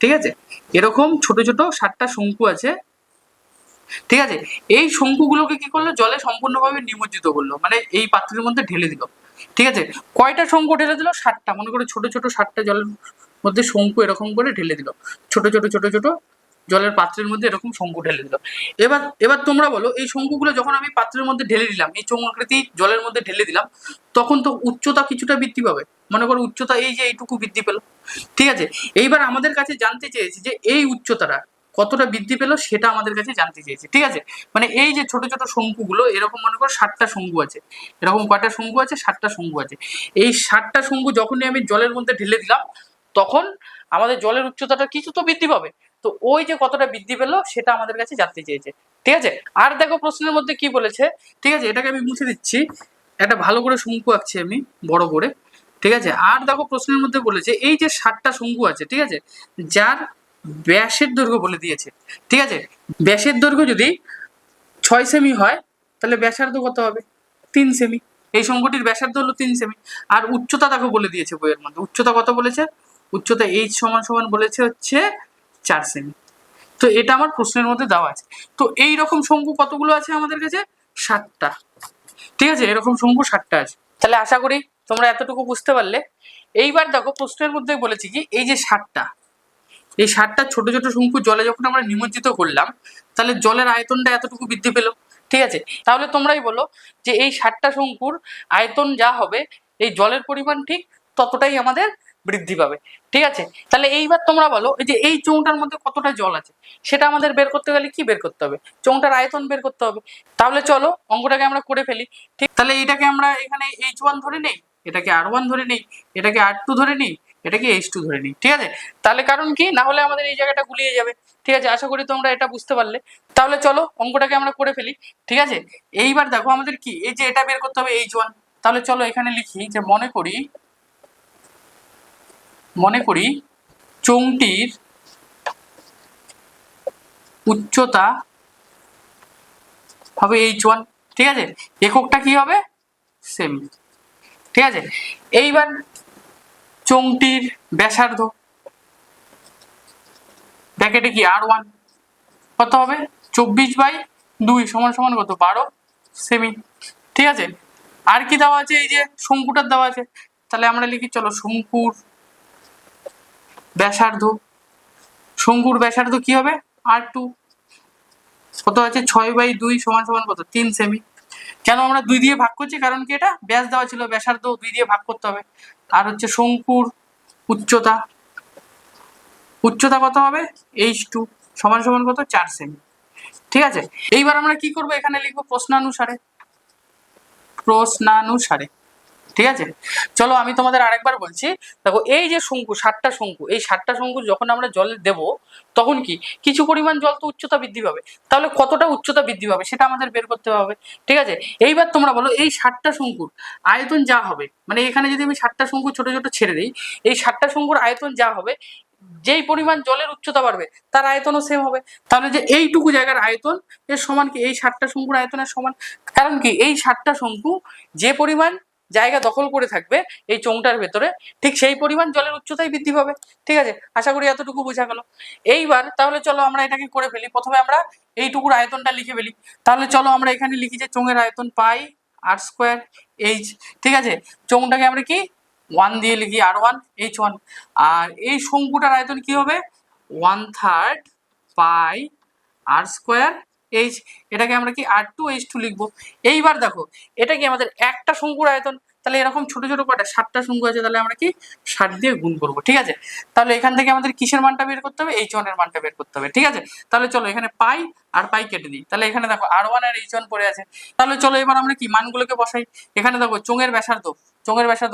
ঠিক আছে, এরকম ছোট ছোট 60টা শঙ্কু আছে, ঠিক আছে। এই শঙ্কুগুলোকে কি করলো জলে সম্পূর্ণভাবে নিমজ্জিত করলো, মানে এই পাত্রের মধ্যে ঢেলে দিল, ঠিক আছে। কয়টা শঙ্কু ঢেলে দিল 60টা, মনে করো ছোট ছোট 60টা জলের মধ্যে শঙ্কু এরকম করে ঢেলে দিল, ছোট ছোট ছোট ছোট জলের পাত্রের মধ্যে এরকম শঙ্কু ঢেলে দিল। এবার এবার তোমরা বলো এই শঙ্কুগুলো যখন আমি পাত্রের মধ্যে ঢেলে দিলাম, এই চোঙ আকৃতি জলের মধ্যে ঢেলে দিলাম, তখন তো উচ্চতা কিছুটা বৃদ্ধি পাবে, মনে করো উচ্চতা এই যে এইটুকু বৃদ্ধি পেল, ঠিক আছে। এইবার আমাদের কাছে জানতে চেয়েছে যে এই উচ্চতাটা কতটা বৃদ্ধি পেলো সেটা আমাদের কাছে জানতে চেয়েছে, ঠিক আছে। মানে এই যে ছোট ছোট শঙ্কুগুলো এরকম মনে করো 60টা শঙ্কু আছে, এরকম কয়টা শঙ্কু আছে 60টা শঙ্কু আছে। এই 60টা শঙ্কু যখনই আমি জলের মধ্যে ঢেলে দিলাম তখন আমাদের জলের উচ্চতাটা কিছু তো বৃদ্ধি পাবে, তো ওই যে কতটা বৃদ্ধি পেলো সেটা আমাদের কাছে জানতে চেয়েছে, ঠিক আছে। আর দেখো প্রশ্নের মধ্যে কি বলেছে, ঠিক আছে, এটাকে আমি মুছে দিচ্ছি, একটা ভালো করে শঙ্কু আঁকছি আমি বড় করে, ঠিক আছে। আর দেখো প্রশ্নের মধ্যে বলেছে এই যে 60টা শঙ্কু আছে, ঠিক আছে, যার ব্যাসের দৈর্ঘ্য বলে দিয়েছে, ঠিক আছে। ব্যাসের দৈর্ঘ্য যদি 6 সেমি হয় তাহলে ব্যাসার্ধ কত হবে 3 সেমি, এই শঙ্কুটির ব্যাসার্ধ হলো 3 সেমি। আর উচ্চতা দেখো বলে দিয়েছে বইয়ের মধ্যে, উচ্চতা কত বলেছে, উচ্চতা h সমান সমান বলেছে হচ্ছে 4 সেমি। তো এটা আমার প্রশ্নের মধ্যে দেওয়া আছে। তো এই রকম শঙ্কু কতগুলো আছে আমাদের কাছে 60টা, ঠিক আছে, এরকম শঙ্কু 60টা আছে। তাহলে আশা করি তোমরা এতটুকু বুঝতে পারলে। এইবার দেখো প্রশ্নের মধ্যে বলেছি কি এই যে 60টা, এই 60টা ছোট ছোট শঙ্কু জলে যখন আমরা নিমজ্জিত করলাম তাহলে জলের আয়তনটা এতটুকু বৃদ্ধি পেল, ঠিক আছে। তাহলে তোমরাই বলো যে এই 60টা শঙ্কুর আয়তন যা হবে এই জলের পরিমাণ ঠিক ততটাই আমাদের বৃদ্ধি পাবে, ঠিক আছে। তাহলে এইবার তোমরা বলো এই যে এই চোঙটার মধ্যে কতটা জল আছে সেটা আমাদের বের করতে গেলে কি বের করতে হবে, চোঙটার আয়তন বের করতে হবে। তাহলে চলো অঙ্কটাকে আমরা করে ফেলি, ঠিক। তাহলে এইটাকে আমরা এখানে h1 ধরে নেই, এটাকে r1 ধরে নেই, এটাকে r2 ধরে নেই, এটাকে h2 ধরে নিই, ঠিক আছে। তাহলে কারণ কি না হলে আমাদের এই জায়গাটা গুলিয়ে যাবে, ঠিক আছে। আশা করি তোমরা এটা বুঝতে পারলে। তাহলে চলো অঙ্কটাকে আমরা করে ফেলি, ঠিক আছে। এইবার দেখো আমাদের কি এই যে এটা বের করতে হবে h1, তাহলে চলো এখানে লিখি যে মনে করি চোঙটির উচ্চতা হবে h1, ঠিক আছে, এককটা কি হবে সেমি, ঠিক আছে। এইবার চোঙটির ব্যাসার্ধ ব্র্যাকেটে কি r1 কত হবে 24/2 সমান সমান কত 12 সেমি, ঠিক আছে। আর কি দেওয়া আছে, এই যে শঙ্কুটার দেওয়া আছে, তাহলে আমরা লিখি চলো শঙ্কুর ব্যাসার্ধ কি হবে r2 কত আছে 6/2 সমান সমান কত 3 সেমি। কেন আমরা 2 দিয়ে ভাগ করছি, কারণ কি এটা ব্যাস দেওয়া ছিল, ব্যাসার্ধ 2 দিয়ে ভাগ করতে হবে। আর হচ্ছে শঙ্কুর উচ্চতা কত হবে h2 সমান সমান কত 4 সেমি, ঠিক আছে। এইবার আমরা কি করব, এখানে লিখবো প্রশ্নানুসারে, ঠিক আছে। চলো আমি তোমাদের আরেকবার বলছি, দেখো এই যে শঙ্কু 7টা শঙ্কু, এই 7টা শঙ্কু যখন আমরা জলে দেব তখন কি কিছু পরিমাণ জল তো উচ্চতা বৃদ্ধি পাবে, তাহলে কতটা উচ্চতা বৃদ্ধি পাবে সেটা আমাদের বের করতে হবে, ঠিক আছে। এইবার তোমরা বলো এই 7টা শঙ্কুর আয়তন যা হবে, মানে এখানে যদি আমি 7টা শঙ্কু ছোট ছোট ছেড়ে দিই, এই 7টা শঙ্কুর আয়তন যা হবে, যেই পরিমাণ জলের উচ্চতা বাড়বে তার আয়তনও সেম হবে। তাহলে যে এইটুকু জায়গার আয়তন এর সমান কি এই 7টা শঙ্কুর আয়তনের সমান, কারণ কি এই 7টা শঙ্কু যে পরিমাণ জায়গা দখল করে থাকবে এই চোঙটার ভেতরে, ঠিক সেই পরিমাণ জলের উচ্চতাই বৃদ্ধি পাবে, ঠিক আছে। আশা করি এতটুকু বোঝা গেল। এইবার তাহলে চলো আমরা এটাকে করে ফেলি, প্রথমে আমরা এইটুকুর আয়তনটা লিখে ফেলি। তাহলে চলো আমরা এখানে লিখি যে চোঙের আয়তন পাই r² h, ঠিক আছে। চোঙটাকে আমরা কি 1 দিয়ে লিখি r1 h1, আর এই শঙ্কুটার আয়তন কি হবে 1/3 পাই r² h, এটাকে আমরা কি r2 h2 লিখবো। এইবার দেখো এটা কি আমাদের একটা শঙ্কুর আয়তন, তাহলে এরকম ছোট ছোট কটা 7টা শঙ্কু আছে, তাহলে আমরা কি 7 দিয়ে গুণ করবো, ঠিক আছে। তাহলে এখান থেকে আমাদের কিসের মানটা বের করতে হবে, h1 এর মানটা বের করতে হবে, ঠিক আছে। তাহলে চলো এখানে পাই আর পাই কেটে দিই, তাহলে এখানে দেখো r1 আর h1 পড়ে আছে। তাহলে চলো এবার আমরা কি মানগুলোকে বসাই, এখানে দেখো চোঙের ব্যাসার্ধ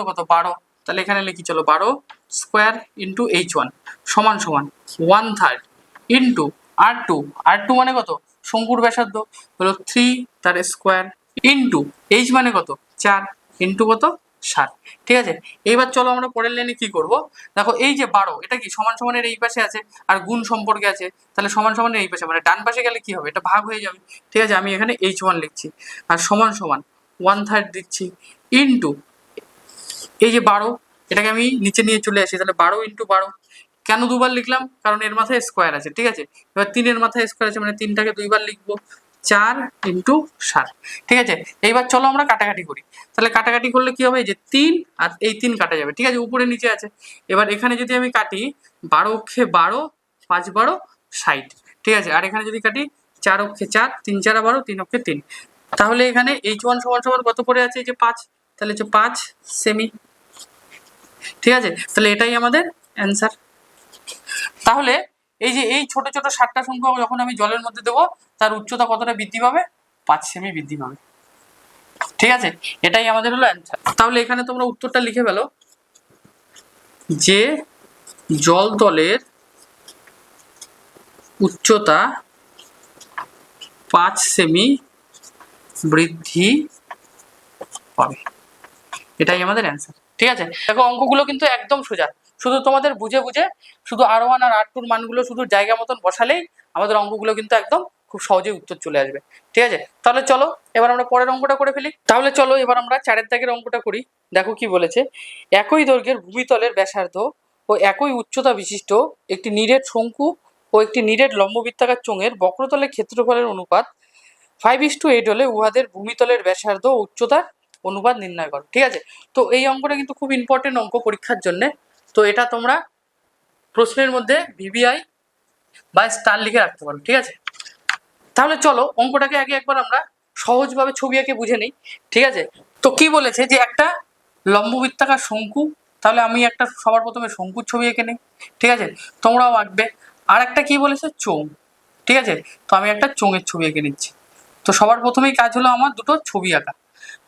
কত 12, তাহলে এখানে লিখি চলো 12² ইন্টু h1 সমান সমান 1/3 ইন্টু r2 মানে কত শঙ্কুর ব্যাসার্ধ হলো 3 তার স্কোয়ার ইন্টু h মানে কত 4 ইন্টু কত 7, ঠিক আছে। এইবার চলো আমরা পরের লাইনে কি করব, দেখো এই যে 12 এটা কি সমান সমানের এই পাশে আছে আর গুণ সম্পর্কে আছে, তাহলে সমান সমানের এই পাশে মানে ডান পাশে গেলে কি হবে এটা ভাগ হয়ে যাবে, ঠিক আছে। আমি এখানে h1 লিখছি আর সমান সমান 1/3 দিচ্ছি ইন্টু এই যে 12 এটাকে আমি নিচে নিয়ে চলে আসি, তাহলে 12 ইন্টু 12, কেন দুবার লিখলাম কারণ এর মাথায় স্কোয়ার আছে, ঠিক আছে। এবার 3 এর মাথায় স্কোয়ার আছে মানে 3টাকে দুইবার লিখবো 4 ইন্টু 7, ঠিক আছে। এইবার চলো আমরা কাটাকাটি করি, তাহলে কাটাকাটি করলে কি হবে, যে 3 আর এই 3 কাটা যাবে, ঠিক আছে, উপরে নিচে আছে। এবার এখানে যদি আমি কাটি 12 অক্ষে 12 5 12 60, ঠিক আছে। আর এখানে যদি কাটি 4 অক্ষে 4 3 4 12 3 অক্ষে 3, তাহলে এখানে h1 সমান সমান কত পড়ে আছে এই যে 5, তাহলে হচ্ছে 5 সেমি, ঠিক আছে। তাহলে এটাই আমাদের অ্যান্সার। তাহলে এই যে এই ছোট ছোট 7টা শঙ্কু যখন আমি জলের মধ্যে দেবো তার উচ্চতা কতটা বৃদ্ধি পাবে 5 সেমি বৃদ্ধি পাবে, ঠিক আছে। এটাই আমাদের হলো অ্যান্সার। তাহলে এখানে তোমরা উত্তরটা লিখে ফেলো যে জল তলের উচ্চতা 5 সেমি বৃদ্ধি পাবে, এটাই আমাদের অ্যান্সার, ঠিক আছে। দেখো অঙ্কগুলো কিন্তু একদম সোজা, শুধু তোমাদের বুঝে বুঝে শুধু r1 আর r2 মানগুলো শুধু জায়গা মতন বসালেই আমাদের অঙ্কগুলো কিন্তু একদম খুব সহজেই উত্তর চলে আসবে, ঠিক আছে। তাহলে চলো এবার আমরা পরের অঙ্কটা করে ফেলি। তাহলে চলো এবার আমরা 4 দাগের অঙ্কটা করি। দেখো কি বলেছে, একই দৈর্ঘ্যের ভূমিতলের ব্যাসার্ধ ও একই উচ্চতা বিশিষ্ট একটি নিরেট শঙ্কু ও একটি নিরেট লম্ববৃত্তাকার চোঙের বক্রতলের ক্ষেত্রফলের অনুপাত 5:8 হলে উহাদের ভূমিতলের ব্যাসার্ধ ও উচ্চতার অনুপাত নির্ণয় করো, ঠিক আছে। তো এই অঙ্কটা কিন্তু খুব ইম্পর্টেন্ট অঙ্ক পরীক্ষার জন্য, তো এটা তোমরা প্রশ্নের মধ্যে ভিভিআই বা স্টার লিখে রাখতে পারো, ঠিক আছে। তাহলে চলো অঙ্কটাকে আগে একবার আমরা সহজভাবে ছবি এঁকে বুঝে নিই, ঠিক আছে। তো কি বলেছে যে একটা লম্ববৃত্তাকার শঙ্কু, তাহলে আমি একটা সবার প্রথমে শঙ্কুর ছবি এঁকে নিই, ঠিক আছে, তোমরাও আঁকবে। আর একটা কি বলেছে চোঙ, ঠিক আছে, তো আমি একটা চোঙের ছবি এঁকে নিচ্ছি। তো সবার প্রথমেই কাজ হলো আমার দুটো ছবি আঁকা,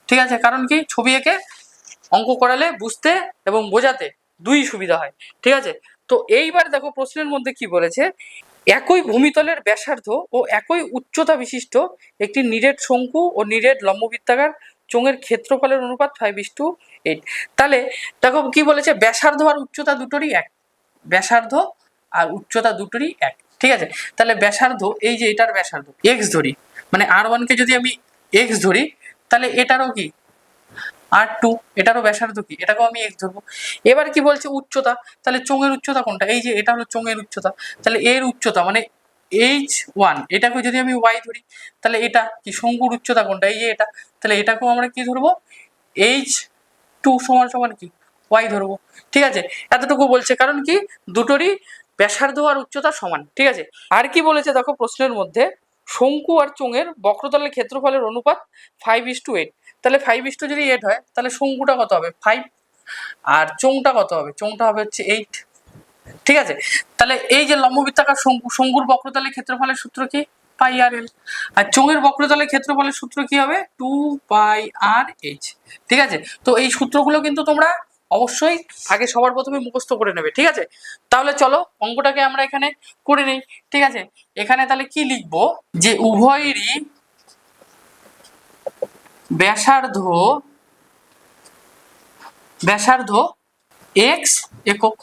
ঠিক আছে, কারণ কি ছবি এঁকে অঙ্ক করালে বুঝতে এবং বোঝাতে দুই সুবিধা হয়, ঠিক আছে। তো এইবার দেখো প্রশ্নের মধ্যে কি বলেছে, একই ভূমিতলের ব্যাসার্ধ ও একই উচ্চতা বিশিষ্ট একটি নিরেট শঙ্কু ও নিরেট লম্ববৃত্তাকার চোঙের ক্ষেত্রফলের অনুপাত 5:8। তাহলে দেখো কি বলেছে, ব্যাসার্ধ আর উচ্চতা দুটোরই এক, ব্যাসার্ধ আর উচ্চতা দুটোরই এক, ঠিক আছে। তাহলে ব্যাসার্ধ, এই যে এটার ব্যাসার্ধ এক্স ধরি, মানে R1 কে যদি আমি এক্স ধরি, তাহলে এটারও কি R2, এটারও ব্যাসার্ধ কি, এটাকেও আমি এক্স ধরবো। এবার কি বলছে উচ্চতা, তাহলে চোঙের উচ্চতা কোনটা, এই যে এটা হলো চোঙের উচ্চতা, তাহলে এর উচ্চতা মানে H1, এটাকে যদি আমি ওয়াই ধরি, তাহলে এটা কি শঙ্কুর উচ্চতা কোনটা, এই যে এটা, তাহলে এটাকেও আমরা কি ধরবো, H2 সমান সমান কি ওয়াই ধরবো, ঠিক আছে। এতটুকু বলছে, কারণ কি দুটোরই ব্যাসার্ধ আর উচ্চতা সমান, ঠিক আছে। আর কি বলেছে দেখো প্রশ্নের মধ্যে, শঙ্কু আর চোঙের বক্রতলের ক্ষেত্রফলের অনুপাত 5:8। তাহলে 5:8 যদি 8 হয়, তাহলে শঙ্কুটা কত হবে 5, আর চোঙটা কত হবে, চোঙটা হবে হচ্ছে 8, ঠিক আছে। তাহলে এই যে লম্ববৃত্তাকার শঙ্কু, শঙ্কুর বক্রতলের ক্ষেত্রফলের সূত্র কি পাই আর এল, আর চোঙের বক্রতলের ক্ষেত্রফলের সূত্র কি হবে 2πr/h, ঠিক আছে। তো এই সূত্রগুলো কিন্তু তোমরা অবশ্যই আগে সবার প্রথমে মুখস্থ করে নেবে, ঠিক আছে। তাহলে চলো অঙ্কটাকে আমরা এখানে করে নেই, ঠিক আছে। এখানে তাহলে কি লিখবো, যে উভয়েরই ব্যাসার্ধ x একক,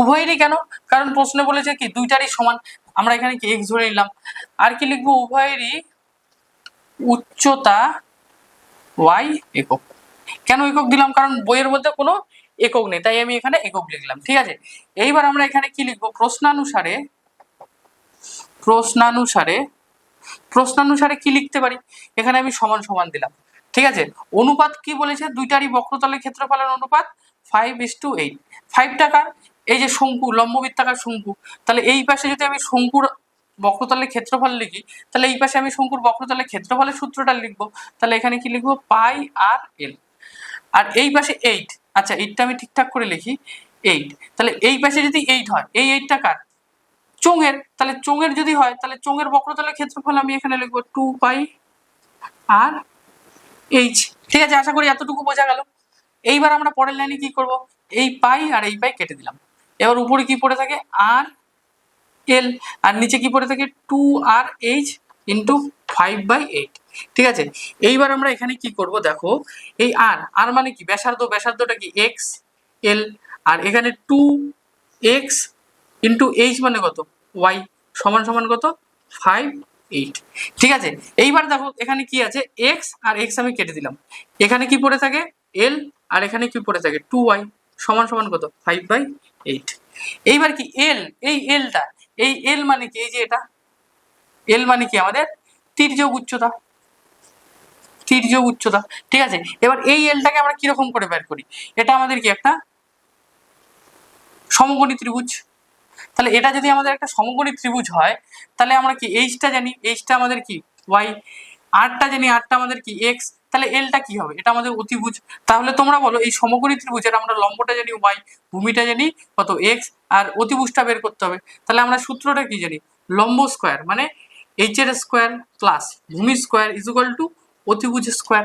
উভয়েরই কেন, কারণ প্রশ্নে বলেছে কি দুইটারই সমান, আমরা এখানে কি x ধরে নিলাম। আর কি লিখবো, উভয়েরই উচ্চতা y একক। কেন একক দিলাম, কারণ বইয়ের মধ্যে কোনো একক নেই, তাই আমি এখানে একক লিখলাম, ঠিক আছে। এইবার আমরা এখানে কি লিখবো, প্রশ্নানুসারে কি লিখতে পারি, এখানে আমি সমান সমান দিলাম, ঠিক আছে। অনুপাত কি বলেছে, দুইটারই বক্রতলের ক্ষেত্রফলের অনুপাত 5:8। 5 টাকা, এই যে শঙ্কু, লম্ববৃত্তাকার শঙ্কু, তাহলে এই পাশে যদি আমি শঙ্কুর বক্রতলের ক্ষেত্রফল লিখি, তাহলে এই পাশে আমি শঙ্কুর বক্রতলের ক্ষেত্রফলের সূত্রটা লিখবো, তাহলে এখানে কি লিখবো পাই আর এল, আর এই পাশে 8, আচ্ছা 8টা আমি ঠিকঠাক করে লিখি 8, তাহলে এই পাশে যদি 8 হয়, এই 8টা কার, চোঙের, তাহলে চোঙের যদি হয়, তাহলে চোঙের বক্রতলের ক্ষেত্রফল আমি এখানে লিখবো 2πr/h, ঠিক আছে। আশা করি এতটুকু বোঝা গেল। এইবার আমরা পরের লাইনে কি করব, এই পাই আর এই পাই কেটে দিলাম, এবার উপরে কি পড়ে থাকে আর এল, আর নিচে কি পড়ে থাকে 2r/h ইন্টু 5/8, ঠিক আছে। এইবার আমরা এখানে কি করব, দেখো এই আর মানে কি ব্যাসার্ধটা কি x l, আর এখানে 2x ইন্টু h মানে কত y, সমান সমান কত 5/8, ঠিক আছে। এইবার দেখো এখানে কি আছে, x আর x আমি কেটে দিলাম, এখানে কি পড়ে থাকে l, আর এখানে কি পড়ে থাকে 2y, সমান সমান কত 5/8। এইবার কি l, এই lটা, এই l মানে কি, এই যে এটা l মানে কি আমাদের তির্যক উচ্চতা, ঠিক আছে। এবার এই lটাকে আমরা কিরকম করে বের করি, এটা আমাদের কি একটা সমকোণী ত্রিভুজ, তাহলে এটা যদি আমাদের একটা সমকোণী ত্রিভুজ হয়, তাহলে আমরা কি এইচটা জানি, এইচটা আমাদের কি ওয়াই, আরটা জানি, আরটা আমাদের কি এক্স, তাহলে এলটা কি হবে, এটা আমাদের অতিভুজ। তাহলে তোমরা বলো এই সমকোণী ত্রিভুজের আমরা লম্বটা জানি ওয়াই, ভূমিটা জানি কত এক্স, আর অতিভুজটা বের করতে হবে। তাহলে আমরা সূত্রটা কি জানি, লম্ব স্কোয়ার মানে এইচ এর স্কোয়ার প্লাস ভূমি স্কোয়ার ইজ ইকুয়াল টু অতিভুজ স্কোয়ার,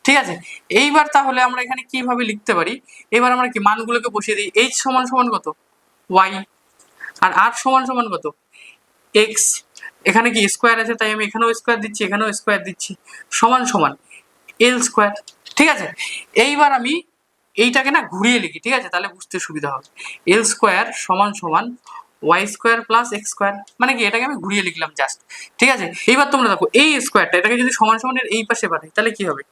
ঠিক আছে। এইবার তাহলে আমরা এখানে কিভাবে লিখতে পারি, এবার আমরা কি মানগুলোকে বসিয়ে দিই, এইচ সমান সমান কত ওয়াই, আর আর সমান সমান কত এক্স, এখানে কি স্কোয়ার আছে তাই আমি এখানেও স্কোয়ার দিচ্ছি, এখানেও স্কোয়ার দিচ্ছি, সমান সমান এল স্কোয়ার, ঠিক আছে। এইবার আমি এইটাকে না ঘুরিয়ে লিখি, ঠিক আছে, তাহলে বুঝতে সুবিধা হবে। এল স্কোয়ার সমান সমান Y square plus X square, মানে কি এটাকে আমি ঘুরিয়ে লিখলাম জাস্ট, ঠিক আছে। এইবার তোমরা দেখো এই স্কোয়ারটা, এটাকে যদি সমান সমানের এই পাশে পাঠাই, তাহলে কি হবে,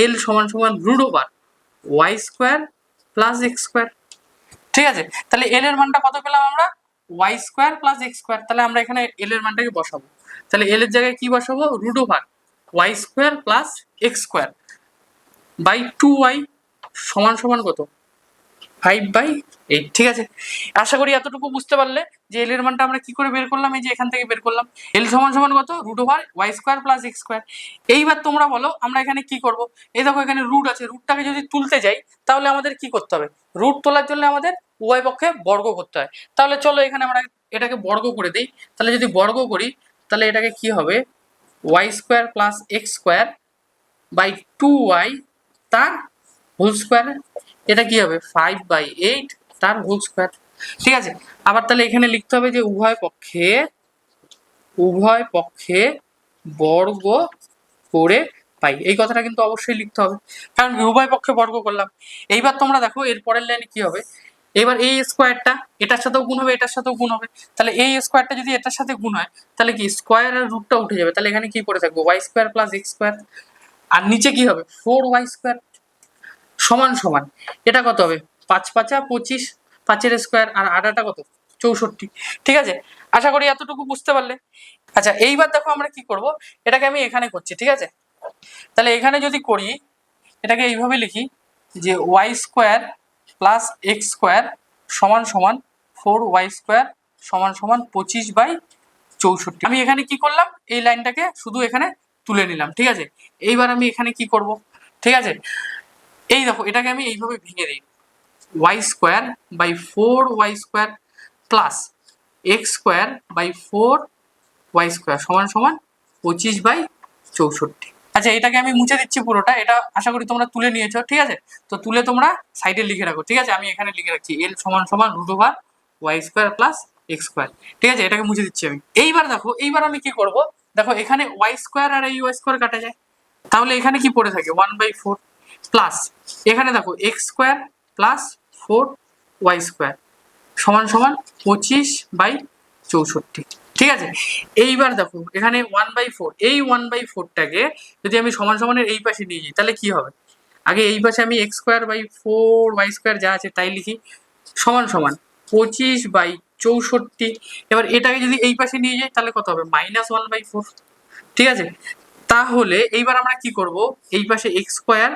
এল সমান সমান root over Y square plus X square, ঠিক আছে। তাহলে এল এর মানটা কত পেলাম আমরা, Y square plus X square, তাহলে আমরা এখানে এল এর মানটাকে বসাবো, তাহলে এল এর জায়গায় কি বসাবো, root over Y square plus X square by 2y সমান সমান কত 5/8, ঠিক আছে। আশা করি এতটুকু বুঝতে পারলে যে এল এর মানটা আমরা কি করে বের করলাম, এই যে এখান থেকে বের করলাম, এল সমান সমান কত root over Y square plus X square. এইবার তোমরা বলো আমরা এখানে কি করব, এই দেখো এখানে রুট আছে, রুটটাকে যদি তুলতে যাই তাহলে আমাদের কি করতে হবে, রুট তোলার জন্য আমাদের উভয় পক্ষে বর্গ করতে হয়। তাহলে চলো এখানে আমরা এটাকে বর্গ করে দিই, তাহলে যদি বর্গ করি তাহলে এটাকে কি হবে Y square plus X square by 2y তার হোল স্কোয়ার, এটা কি হবে 5/8 তার হোল স্কোয়ার, ঠিক আছে। আবার তাহলে এখানে লিখতে হবে যে উভয় পক্ষে বর্গ করে পাই। এই কথাটা কিন্তু অবশ্যই লিখতে হবে, কারণ উভয় পক্ষে বর্গ করলাম। এইবার তোমরা দেখো এর পরের লাইনে কি হবে, এবার এই স্কোয়ারটা এটার সাথেও গুণ হবে, এটার সাথেও গুণ হবে, তাহলে এই স্কোয়ারটা যদি এটার সাথে গুণ হয় তাহলে কি স্কোয়ার আর রুটটা উঠে যাবে, তাহলে এখানে কি পড়ে থাকবে Y square plus X square, আর নিচে কি হবে 4y স্কোয়ার সমান সমান এটা কত হবে 5 5 25, 5 এর স্কোয়ার আর 8 কত 64। ঠিক আছে, আশা করি এতটুকু বুঝতে পারলে। আচ্ছা এইবার দেখো আমরা কি করব, এটাকে আমি এখানে করছি, ঠিক আছে। তাহলে এখানে যদি করি এটাকে এইভাবে লিখি যে Y square plus X square সমান সমান 4y স্কোয়ার সমান সমান 25/64। আমি এখানে কি করলাম, এই লাইনটাকে শুধু এখানে তুলে নিলাম, ঠিক আছে। এইবার আমি এখানে কি করব, ঠিক আছে, এই দেখো এটাকে আমি এইভাবে ভেঙে দিই, Y square by 4y square plus X square by 4y square সমান সমান 25/64। আচ্ছা এটাকে আমি মুছে দিচ্ছি পুরোটা, এটা আশা করি তোমরা তুলে নিয়েছো, ঠিক আছে। তো তুলে তোমরা সাইডে লিখে রাখো, ঠিক আছে। আমি এখানে লিখে রাখছি এল সমান সমান root over Y square plus X square, ঠিক আছে। এটাকে মুছে দিচ্ছি আমি। এইবার দেখো এইবার আমি কি করব, দেখো এখানে ওয়াই স্কোয়ার আর এই ওয়াই স্কোয়ার কাটা যায়, তাহলে এখানে কি পড়ে থাকে 1/4 প্লাস এখানে দেখো x square plus 4y square সমান সমান 25/64। ঠিক আছে, এইবার দেখো এখানে 1/4, এই 1/4টাকে যদি আমি সমান সমানের এই পাশে নিয়ে যাই তাহলে কি হবে, আগে এই পাশে আমি x square by 4y square যা আছে তাই লিখি সমান সমান 25/64। এবার এটাকে যদি এই পাশে নিয়ে যাই তাহলে কত হবে -1/4। ঠিক আছে, তাহলে এইবার আমরা কি করব, এই পাশে x square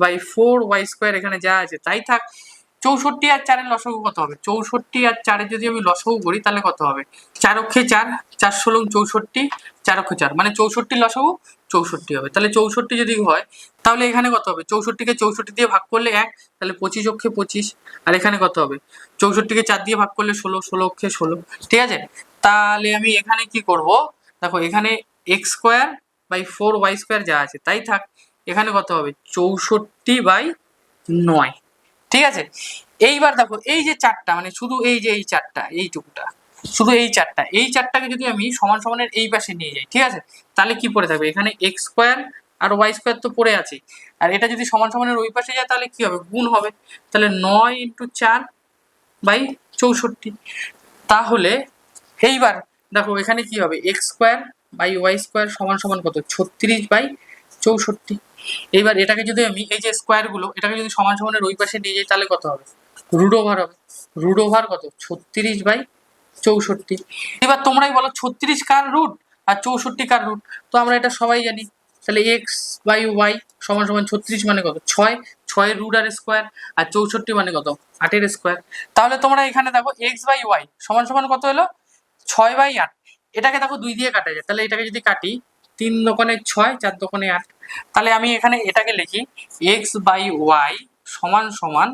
by 4y square এখানে যা আছে তাই থাক। 64 আর 4 এর লসাগু কত হবে, 64 আর 4 এর যদি আমি লসাগু করি তাহলে কত হবে 4 অক্ষে 4, 4 ষোলং 64, 4 অক্ষে 4 মানে 64 লসাগু 64 হবে। তাহলে 64 যদি হয় তাহলে এখানে কত হবে, 64কে 64 দিয়ে ভাগ করলে 1, তাহলে 25 অক্ষে 25, আর এখানে কত হবে 64কে 4 দিয়ে ভাগ করলে 16, 16 অক্ষে 16। ঠিক আছে, তাহলে আমি এখানে কি করব, দেখো এখানে x square by 4y square যা আছে তাই থাক, এখানে কত হবে 64/9। ঠিক আছে, এইবার দেখো এই যে চারটা মানে শুধু এই যে এই চারটা এইটুকুটা শুধু এই চারটাকে যদি আমি সমান সমানের এই পাশে নিয়ে যাই, ঠিক আছে, তাহলে কি পড়ে থাকবে এখানে এক্স স্কোয়ার আর ওয়াই স্কোয়ার তো পড়ে আছে, আর এটা যদি সমান সমানের ওই পাশে যায় তাহলে কি হবে গুণ হবে, তাহলে 9 × 4/64। তাহলে এইবার দেখো এখানে কি হবে X square by Y square সমান সমান কত 36/64। এইবার এটাকে যদি আমি এই যে স্কোয়ার গুলো এটাকে যদি সমান সমানের ওই পাশে নিয়ে যাই তাহলে কত হবে রুট ওভার হবে, রুট ওভার কত 36/64। এবার তোমরাই বলো 36 কার রুট আর 64 কার রুট, তো আমরা এটা সবাই জানি। তাহলে এক্স বাই ওয়াই সমান সমান 36 মানে কত 6, 6 রুট আর স্কোয়ার, আর 64 মানে কত 8 স্কোয়ার। তাহলে তোমরা এখানে দেখো এক্স বাই ওয়াই সমান সমান কত হলো 6/8। এটাকে দেখো 2 দিয়ে কাটা যায়, তাহলে এটাকে যদি কাটি 3 দোকানে 6, 4 দোকানে 8, তাহলে আমি এখানে এটাকে লিখি এক্স বাই ওয়াই সমান সমান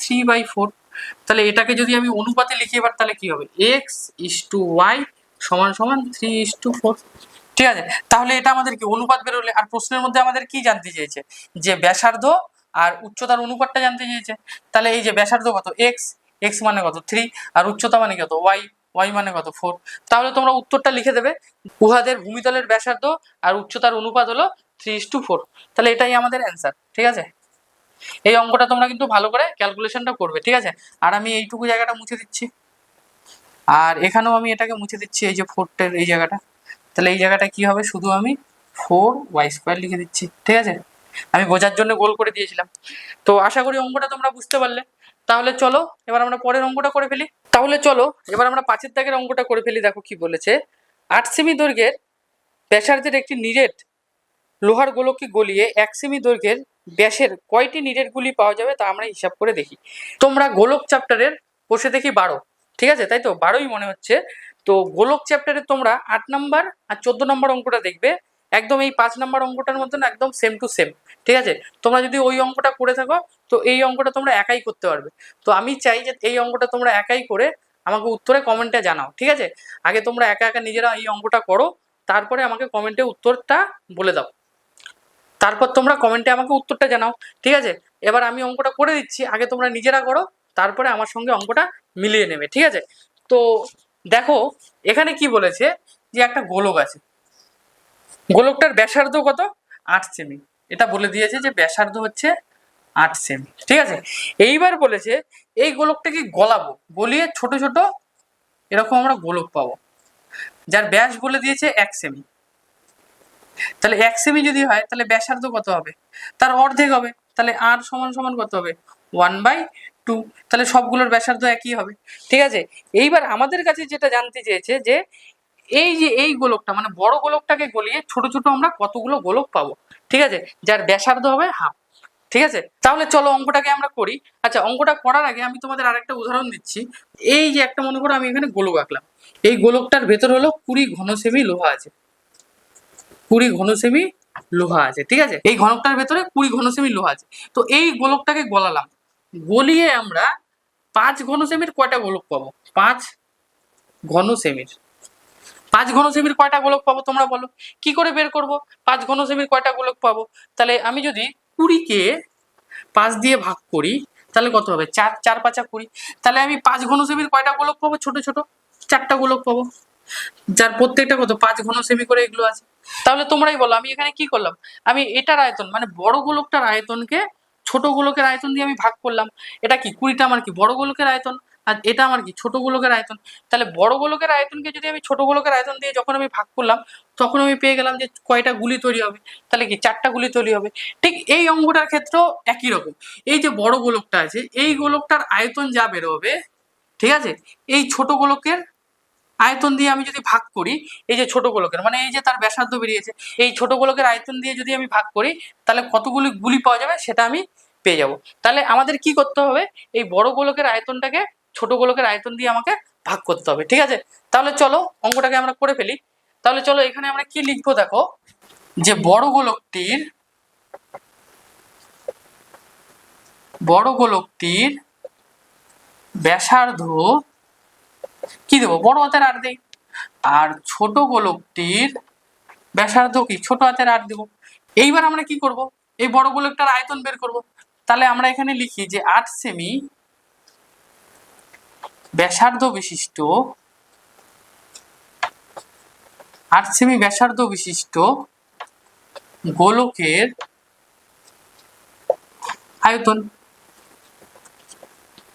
3/4। তাহলে এটাকে যদি আমি অনুপাতে লিখি এবার তাহলে কি হবে x/y সমান সমান 3/4। ঠিক আছে, তাহলে এটা আমাদের কি অনুপাত বেরোলে, আর প্রশ্নের মধ্যে আমাদের কি জানতে চেয়েছে যে ব্যাসার্ধ আর উচ্চতার অনুপাতটা জানতে চেয়েছে। তাহলে এই যে ব্যাসার্ধ কত x, x মানে কত 3, আর উচ্চতা মানে কত y, y মানে কত 4। তাহলে তোমরা উত্তরটা লিখে দেবে উহাদের ভূমিতলের ব্যাসার্ধ আর উচ্চতার অনুপাত হলো 3/4। তাহলে এটাই আমাদের অ্যান্সার। ঠিক আছে, এই অঙ্কটা তোমরা কিন্তু ভালো করে ক্যালকুলেশনটা করবে। ঠিক আছে, আর আমি এইটুকু জায়গাটা মুছে দিচ্ছি, আর এখানেও আমি এটাকে মুছে দিচ্ছি এই যে 4টার এই জায়গাটা। তাহলে এই জায়গাটা কি হবে শুধু আমি 4y স্কোয়ার লিখে দিচ্ছি। ঠিক আছে, আমি বোঝার জন্য গোল করে দিয়েছিলাম। তো আশা করি অঙ্কটা তোমরা বুঝতে পারলে। তাহলে চলো এবার আমরা পরের অঙ্কটা করে ফেলি। তাহলে চলো এবার আমরা 5 দাগের অঙ্কটা করে ফেলি। দেখো কি বলেছে, 8 সেমি দৈর্ঘ্যের ব্যাসার্ধের একটি নিরেট লোহার গোলককে গলিয়ে 1 সেমি দৈর্ঘ্যের ব্যাসের কয়টি নিরেট গুলি পাওয়া যাবে তা আমরা হিসাব করে দেখি। তোমরা গোলক চ্যাপ্টারের বসে দেখি 12, ঠিক আছে, তাই তো 12ই মনে হচ্ছে। তো গোলক চ্যাপ্টারে তোমরা 8 নাম্বার আর 14 নম্বর অঙ্কটা দেখবে, একদম এই 5 নাম্বার অঙ্কটার মতন একদম সেম টু সেম। ঠিক আছে, তোমরা যদি ওই অঙ্কটা করে থাকো তো এই অঙ্কটা তোমরা একাই করতে পারবে। তো আমি চাই যে এই অঙ্কটা তোমরা একাই করে আমাকে উত্তরে কমেন্টে জানাও। ঠিক আছে, আগে তোমরা একা একা নিজেরা এই অঙ্কটা করো, তারপরে আমাকে কমেন্টে উত্তরটা বলে দাও, তারপর তোমরা কমেন্টে আমাকে উত্তরটা জানাও। ঠিক আছে, এবার আমি অঙ্কটা করে দিচ্ছি, আগে তোমরা নিজেরা করো, তারপরে আমার সঙ্গে অঙ্কটা মিলিয়ে নেবে। ঠিক আছে, তো দেখো এখানে কি বলেছে যে একটা গোলক আছে, গোলকটার ব্যাসার্ধ কত 8 সেমি। এটা বলে দিয়েছে যে ব্যাসার্ধ হচ্ছে 8 সেমি, ঠিক আছে। এইবার বলেছে এই গোলকটাকে গলাবো, গলিয়ে ছোট ছোট এরকম আমরা গোলক পাবো, যার ব্যাস বলে দিয়েছে 1 সেমি। তাহলে 1 সেমি যদি হয় তাহলে ব্যাসার্ধ কত হবে, তার অর্ধেক হবে, তাহলে আর সমান সমান কত হবে 1/2। তাহলে সবগুলোর ব্যাসার্ধ একই হবে, ঠিক আছে। এইবার আমাদের কাছে যেটা জানতে চেয়েছে যে এই যে এই গোলকটা মানে বড় গোলকটাকে গলিয়ে ছোট ছোট আমরা কতগুলো গোলক পাবো, ঠিক আছে, যার ব্যাসার্ধ হবে হাফ, ঠিক আছে। তাহলে চলো অঙ্কটাকে আমরা করি। আচ্ছা, অঙ্কটা করার আগে আমি তোমাদের আরেকটা উদাহরণ দিচ্ছি। এই যে একটা মনে করো আমি এখানে গোলক আঁকলাম, এই গোলকটার ভেতর হলো 20 ঘন সেমি লোহা আছে, 20 ঘন সেমি লোহা আছে, ঠিক আছে। এই ঘনকটার ভেতরে 20 ঘন সেমি লোহা আছে। তো এই গোলকটাকে গলালাম, গলিয়ে আমরা 5 ঘন সেমির কয়টা গোলক পাবো, 5 ঘন সেমির। 5 ঘন সেমির কয়টা গোলক পাবো তোমরা বলো, কি করে বের করব 5 ঘন সেমির কয়টা গোলক পাবো। তাহলে আমি যদি 20কে 5 দিয়ে ভাগ করি তাহলে কত হবে, 4, 4 5 20। তাহলে আমি 5 ঘন সেমির কয়টা গোলক পাবো, ছোট ছোট 4টা গোলক পাবো, যার প্রত্যেকটা কত 5 ঘন সেমি করে এগুলো আছে। তাহলে তোমরাই বলো আমি এখানে কি করলাম, আমি এটার আয়তন মানে বড় গোলকটার আয়তনকে ছোট গোলকের আয়তন দিয়ে আমি ভাগ করলাম। এটা কি 20টা আমার কি বড় গোলকের আয়তন, আর এটা আমার কি ছোট গোলকের আয়তন। তাহলে বড় গোলকের আয়তনকে যদি আমি ছোট গোলকের আয়তন দিয়ে যখন আমি ভাগ করলাম তখন আমি পেয়ে গেলাম যে কয়টা গুলি তৈরি হবে, তাহলে কি 4টা গুলি তৈরি হবে। ঠিক এই অঙ্কটার ক্ষেত্রেও একই রকম, এই যে বড় গোলকটা আছে এই গোলকটার আয়তন যা বেরোবে, ঠিক আছে, এই ছোট গোলকের আয়তন দিয়ে আমি যদি ভাগ করি, এই যে ছোট গোলকের মানে এই যে তার ব্যাসার্ধ বেরিয়েছে, এই ছোট গোলকের আয়তন দিয়ে যদি আমি ভাগ করি তাহলে কতগুলি গুলি পাওয়া যাবে সেটা আমি পেয়ে যাব। তাহলে আমাদের কি করতে হবে, এই বড় গোলকের আয়তনটাকে ছোট গোলকের আয়তন দিয়ে আমাকে ভাগ করতে হবে, ঠিক আছে। তাহলে চলো অঙ্কটাকে আমরা করে ফেলি। তাহলে চলো এখানে আমরা কি লিখবো, দেখো যে বড় গোলকটির ব্যাসার্ধ কি দেবো, বড় হাতের আর দেই, আর ছোট গোলকটির ব্যাসার্ধ কি ছোট হাতের আর দেবো। এইবার আমরা কি করব, এই বড় গোলকটার আয়তন বের করব। তাহলে আমরা এখানে লিখি যে 8 সেমি ব্যাসার্ধ বিশিষ্ট 8 সেমি ব্যাসার্ধ বিশিষ্ট গোলকের আয়তন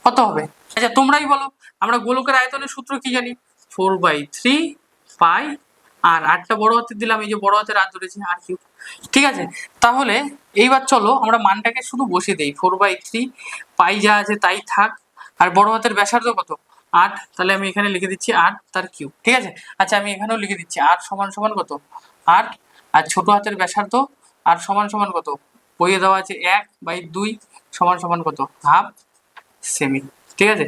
কত হবে। আচ্ছা তোমরাই বলো, আমরা গোলকের আয়তনের সূত্র কি জানি, 4/3 পাই আর আটটা বড় হাতের দিলাম, এই যে বড় হাতের আর ধরেছি আর কিউব, ঠিক আছে। তাহলে এইবার চলো আমরা মানটাকে শুধু বসিয়ে দেই, 4/3 পাই যা আছে তাই থাক, আর বড় হাতের ব্যাসার্ধ কত 8, তাহলে আমি এখানে লিখে দিচ্ছি 8 তার কিউব, ঠিক আছে। আচ্ছা আমি এখানেও লিখে দিচ্ছি 8 সমান সমান কত 8, আর ছোট হাতের ব্যাসার্ধ আর সমান সমান কত, বইয়ে দেওয়া আছে 1/2 সমান সমান কত হাফ সেমি, ঠিক আছে।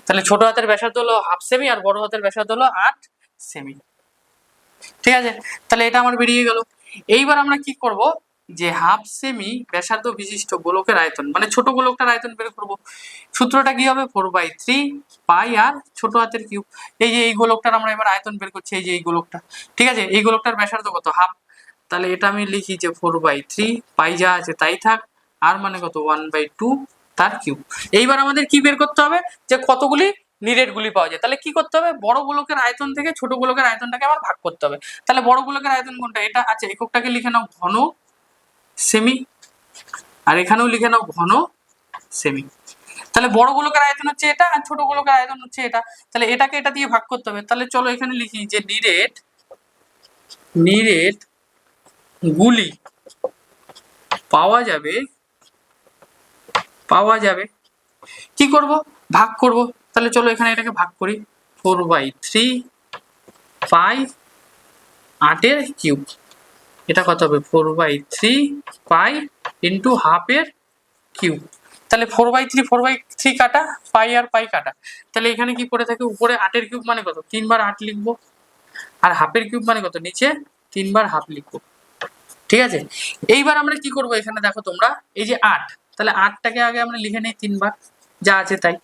তাহলে ছোট হাতের ব্যাসার্ধ হলো হাফ সেমি আর বড় হাতের ব্যাসার্ধ হলো 8 সেমি, ঠিক আছে। তাহলে এটা আমার বেরিয়ে গেল। এইবার আমরা কি করব, যে হাফ সেমি ব্যাসার্ধ বিশিষ্ট গোলকের আয়তন মানে ছোট গোলকটার আয়তন বের করব। সূত্রটা কি হবে, 4/3 পাই আর ছোট হাতের কিউব। এই যে এই গোলকটার আমরা এবার আয়তন বের করছি, এই যে এই গোলকটা, ঠিক আছে। এই গোলকটার ব্যাসার্ধ কত হাফ, তাহলে এটা আমি লিখি যে 4/3 পাই যা আছে তাই থাক, আর মানে কত 1/2 তার কিউব। এইবার আমাদের কি বের করতে হবে, যে কতগুলি নিরেট গুলি পাওয়া যায়। তাহলে কি করতে হবে, বড় গোলকের আয়তন থেকে ছোট গোলকের আয়তনটাকে আবার ভাগ করতে হবে। তাহলে বড় গোলকের আয়তন কোনটা, এটা আছে, এককটাকে লিখে নাও ঘন সেমি, আর এখানেও লিখে নাও ঘন সেমি। তাহলে বড় গোলকের আয়তন হচ্ছে এটা আর ছোট গোলকের আয়তন হচ্ছে এটা, তাহলে এটাকে এটা দিয়ে ভাগ করতে হবে। তাহলে চলো এখানে লিখি যে নিরেট গুলি পাওয়া যাবে কি করব, ভাগ করব। তাহলে চলো এখানে এটাকে ভাগ করি, 4/3 পাই 8 কিউব, এটা কত হবে 4/3 পাই ইন্টু হাফের কিউব। তাহলে 4/3 কাটা, পাই আর পাই কাটা, তাহলে এখানে কি পড়ে থাকে, উপরে 8 কিউব মানে কত 3 বার 8 লিখবো, আর হাফের কিউব মানে কত নিচে 3 বার হাফ লিখবো, ঠিক আছে। এইবার আমরা কি করব, এখানে দেখো তোমরা এই যে 8, তাহলে 8টাকে আগে আমরা লিখে নেই 3 বার যা আছে তাই।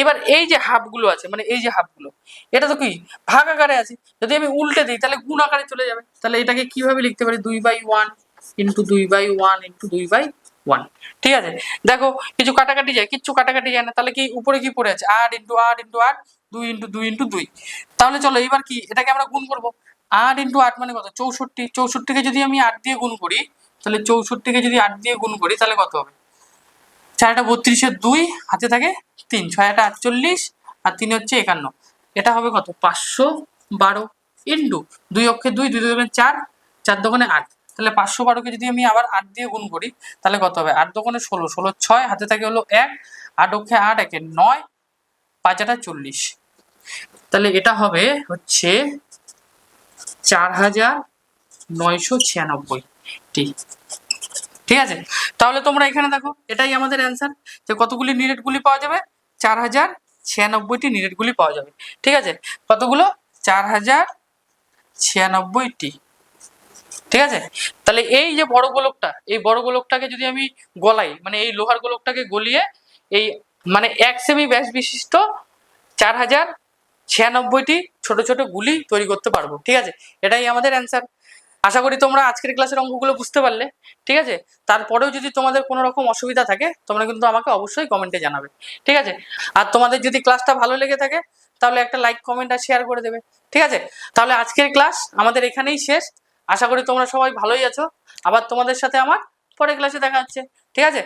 এবার এই যে হাফ গুলো আছে মানে এই যে হাফ গুলো, এটা তো কি ভাগ আকারে আছে, যদি আমি উল্টে দিই তাহলে গুণ আকারে চলে যাবে। তাহলে এটাকে কিভাবে লিখতে পারি, 2/1 ইন্টু 2/1 ইন্টু 2/1, ঠিক আছে। দেখো কিছু কাটাকাটি যায়, কিচ্ছু কাটাকাটি যায় না, তাহলে কি উপরে কি পড়ে আছে 8 ইন্টু 8 ইন্টু 8, 2 ইন্টু 2 ইন্টু 2। তাহলে চলো এবার কি এটাকে আমরা গুণ করব, 8 ইন্টু 8 মানে কত 64, 64কে যদি আমি 8 দিয়ে গুণ করি তো তাহলে 64কে যদি 8 দিয়ে গুণ করি তাহলে কত হবে? 4 32 হাতে থাকে 3, 6 48 আর 3 হচ্ছে 51। এটা হবে কত? 512 ইন্টু 2 অক্ষে 2, 2 দুগুণে 4, 4 দোকানে 8। তাহলে 512কে যদি আমি আবার 8 দিয়ে গুণ করি তাহলে কত হবে? 8 দোকানে 16, 16 6 হাতে থাকে হলো 1, 8 অক্ষে 8, 1 9, 5 40। তাহলে এটা হবে হচ্ছে 4996টি। ঠিক আছে, তাহলে তোমরা এখানে দেখো এটাই আমাদের অ্যান্সার, যে কতগুলি নিরেটগুলি পাওয়া যাবে? 4096টি নিরেটগুলি পাওয়া যাবে। ঠিক আছে, কতগুলো? 4096টি। ঠিক আছে, তাহলে এই যে বড় গোলকটা, এই বড় গোলকটাকে যদি আমি গলাই, মানে এই লোহার গোলকটাকে গলিয়ে এই মানে 1 সেমি ব্যাস বিশিষ্ট 4096টি ছোট ছোট গুলি তৈরি করতে পারবো। ঠিক আছে, এটাই আমাদের অ্যান্সার। আশা করি তোমরা আজকের ক্লাসের অঙ্কগুলো বুঝতে পারলে। ঠিক আছে, তারপরেও যদি তোমাদের কোনো রকম অসুবিধা থাকে তোমরা কিন্তু আমাকে অবশ্যই কমেন্টে জানাবে। ঠিক আছে, আর তোমাদের যদি ক্লাসটা ভালো লেগে থাকে তাহলে একটা লাইক, কমেন্ট আর শেয়ার করে দেবে। ঠিক আছে, তাহলে আজকের ক্লাস আমাদের এখানেই শেষ। আশা করি তোমরা সবাই ভালোই আছো। আবার তোমাদের সাথে আমার পরের ক্লাসে দেখা হচ্ছে। ঠিক আছে।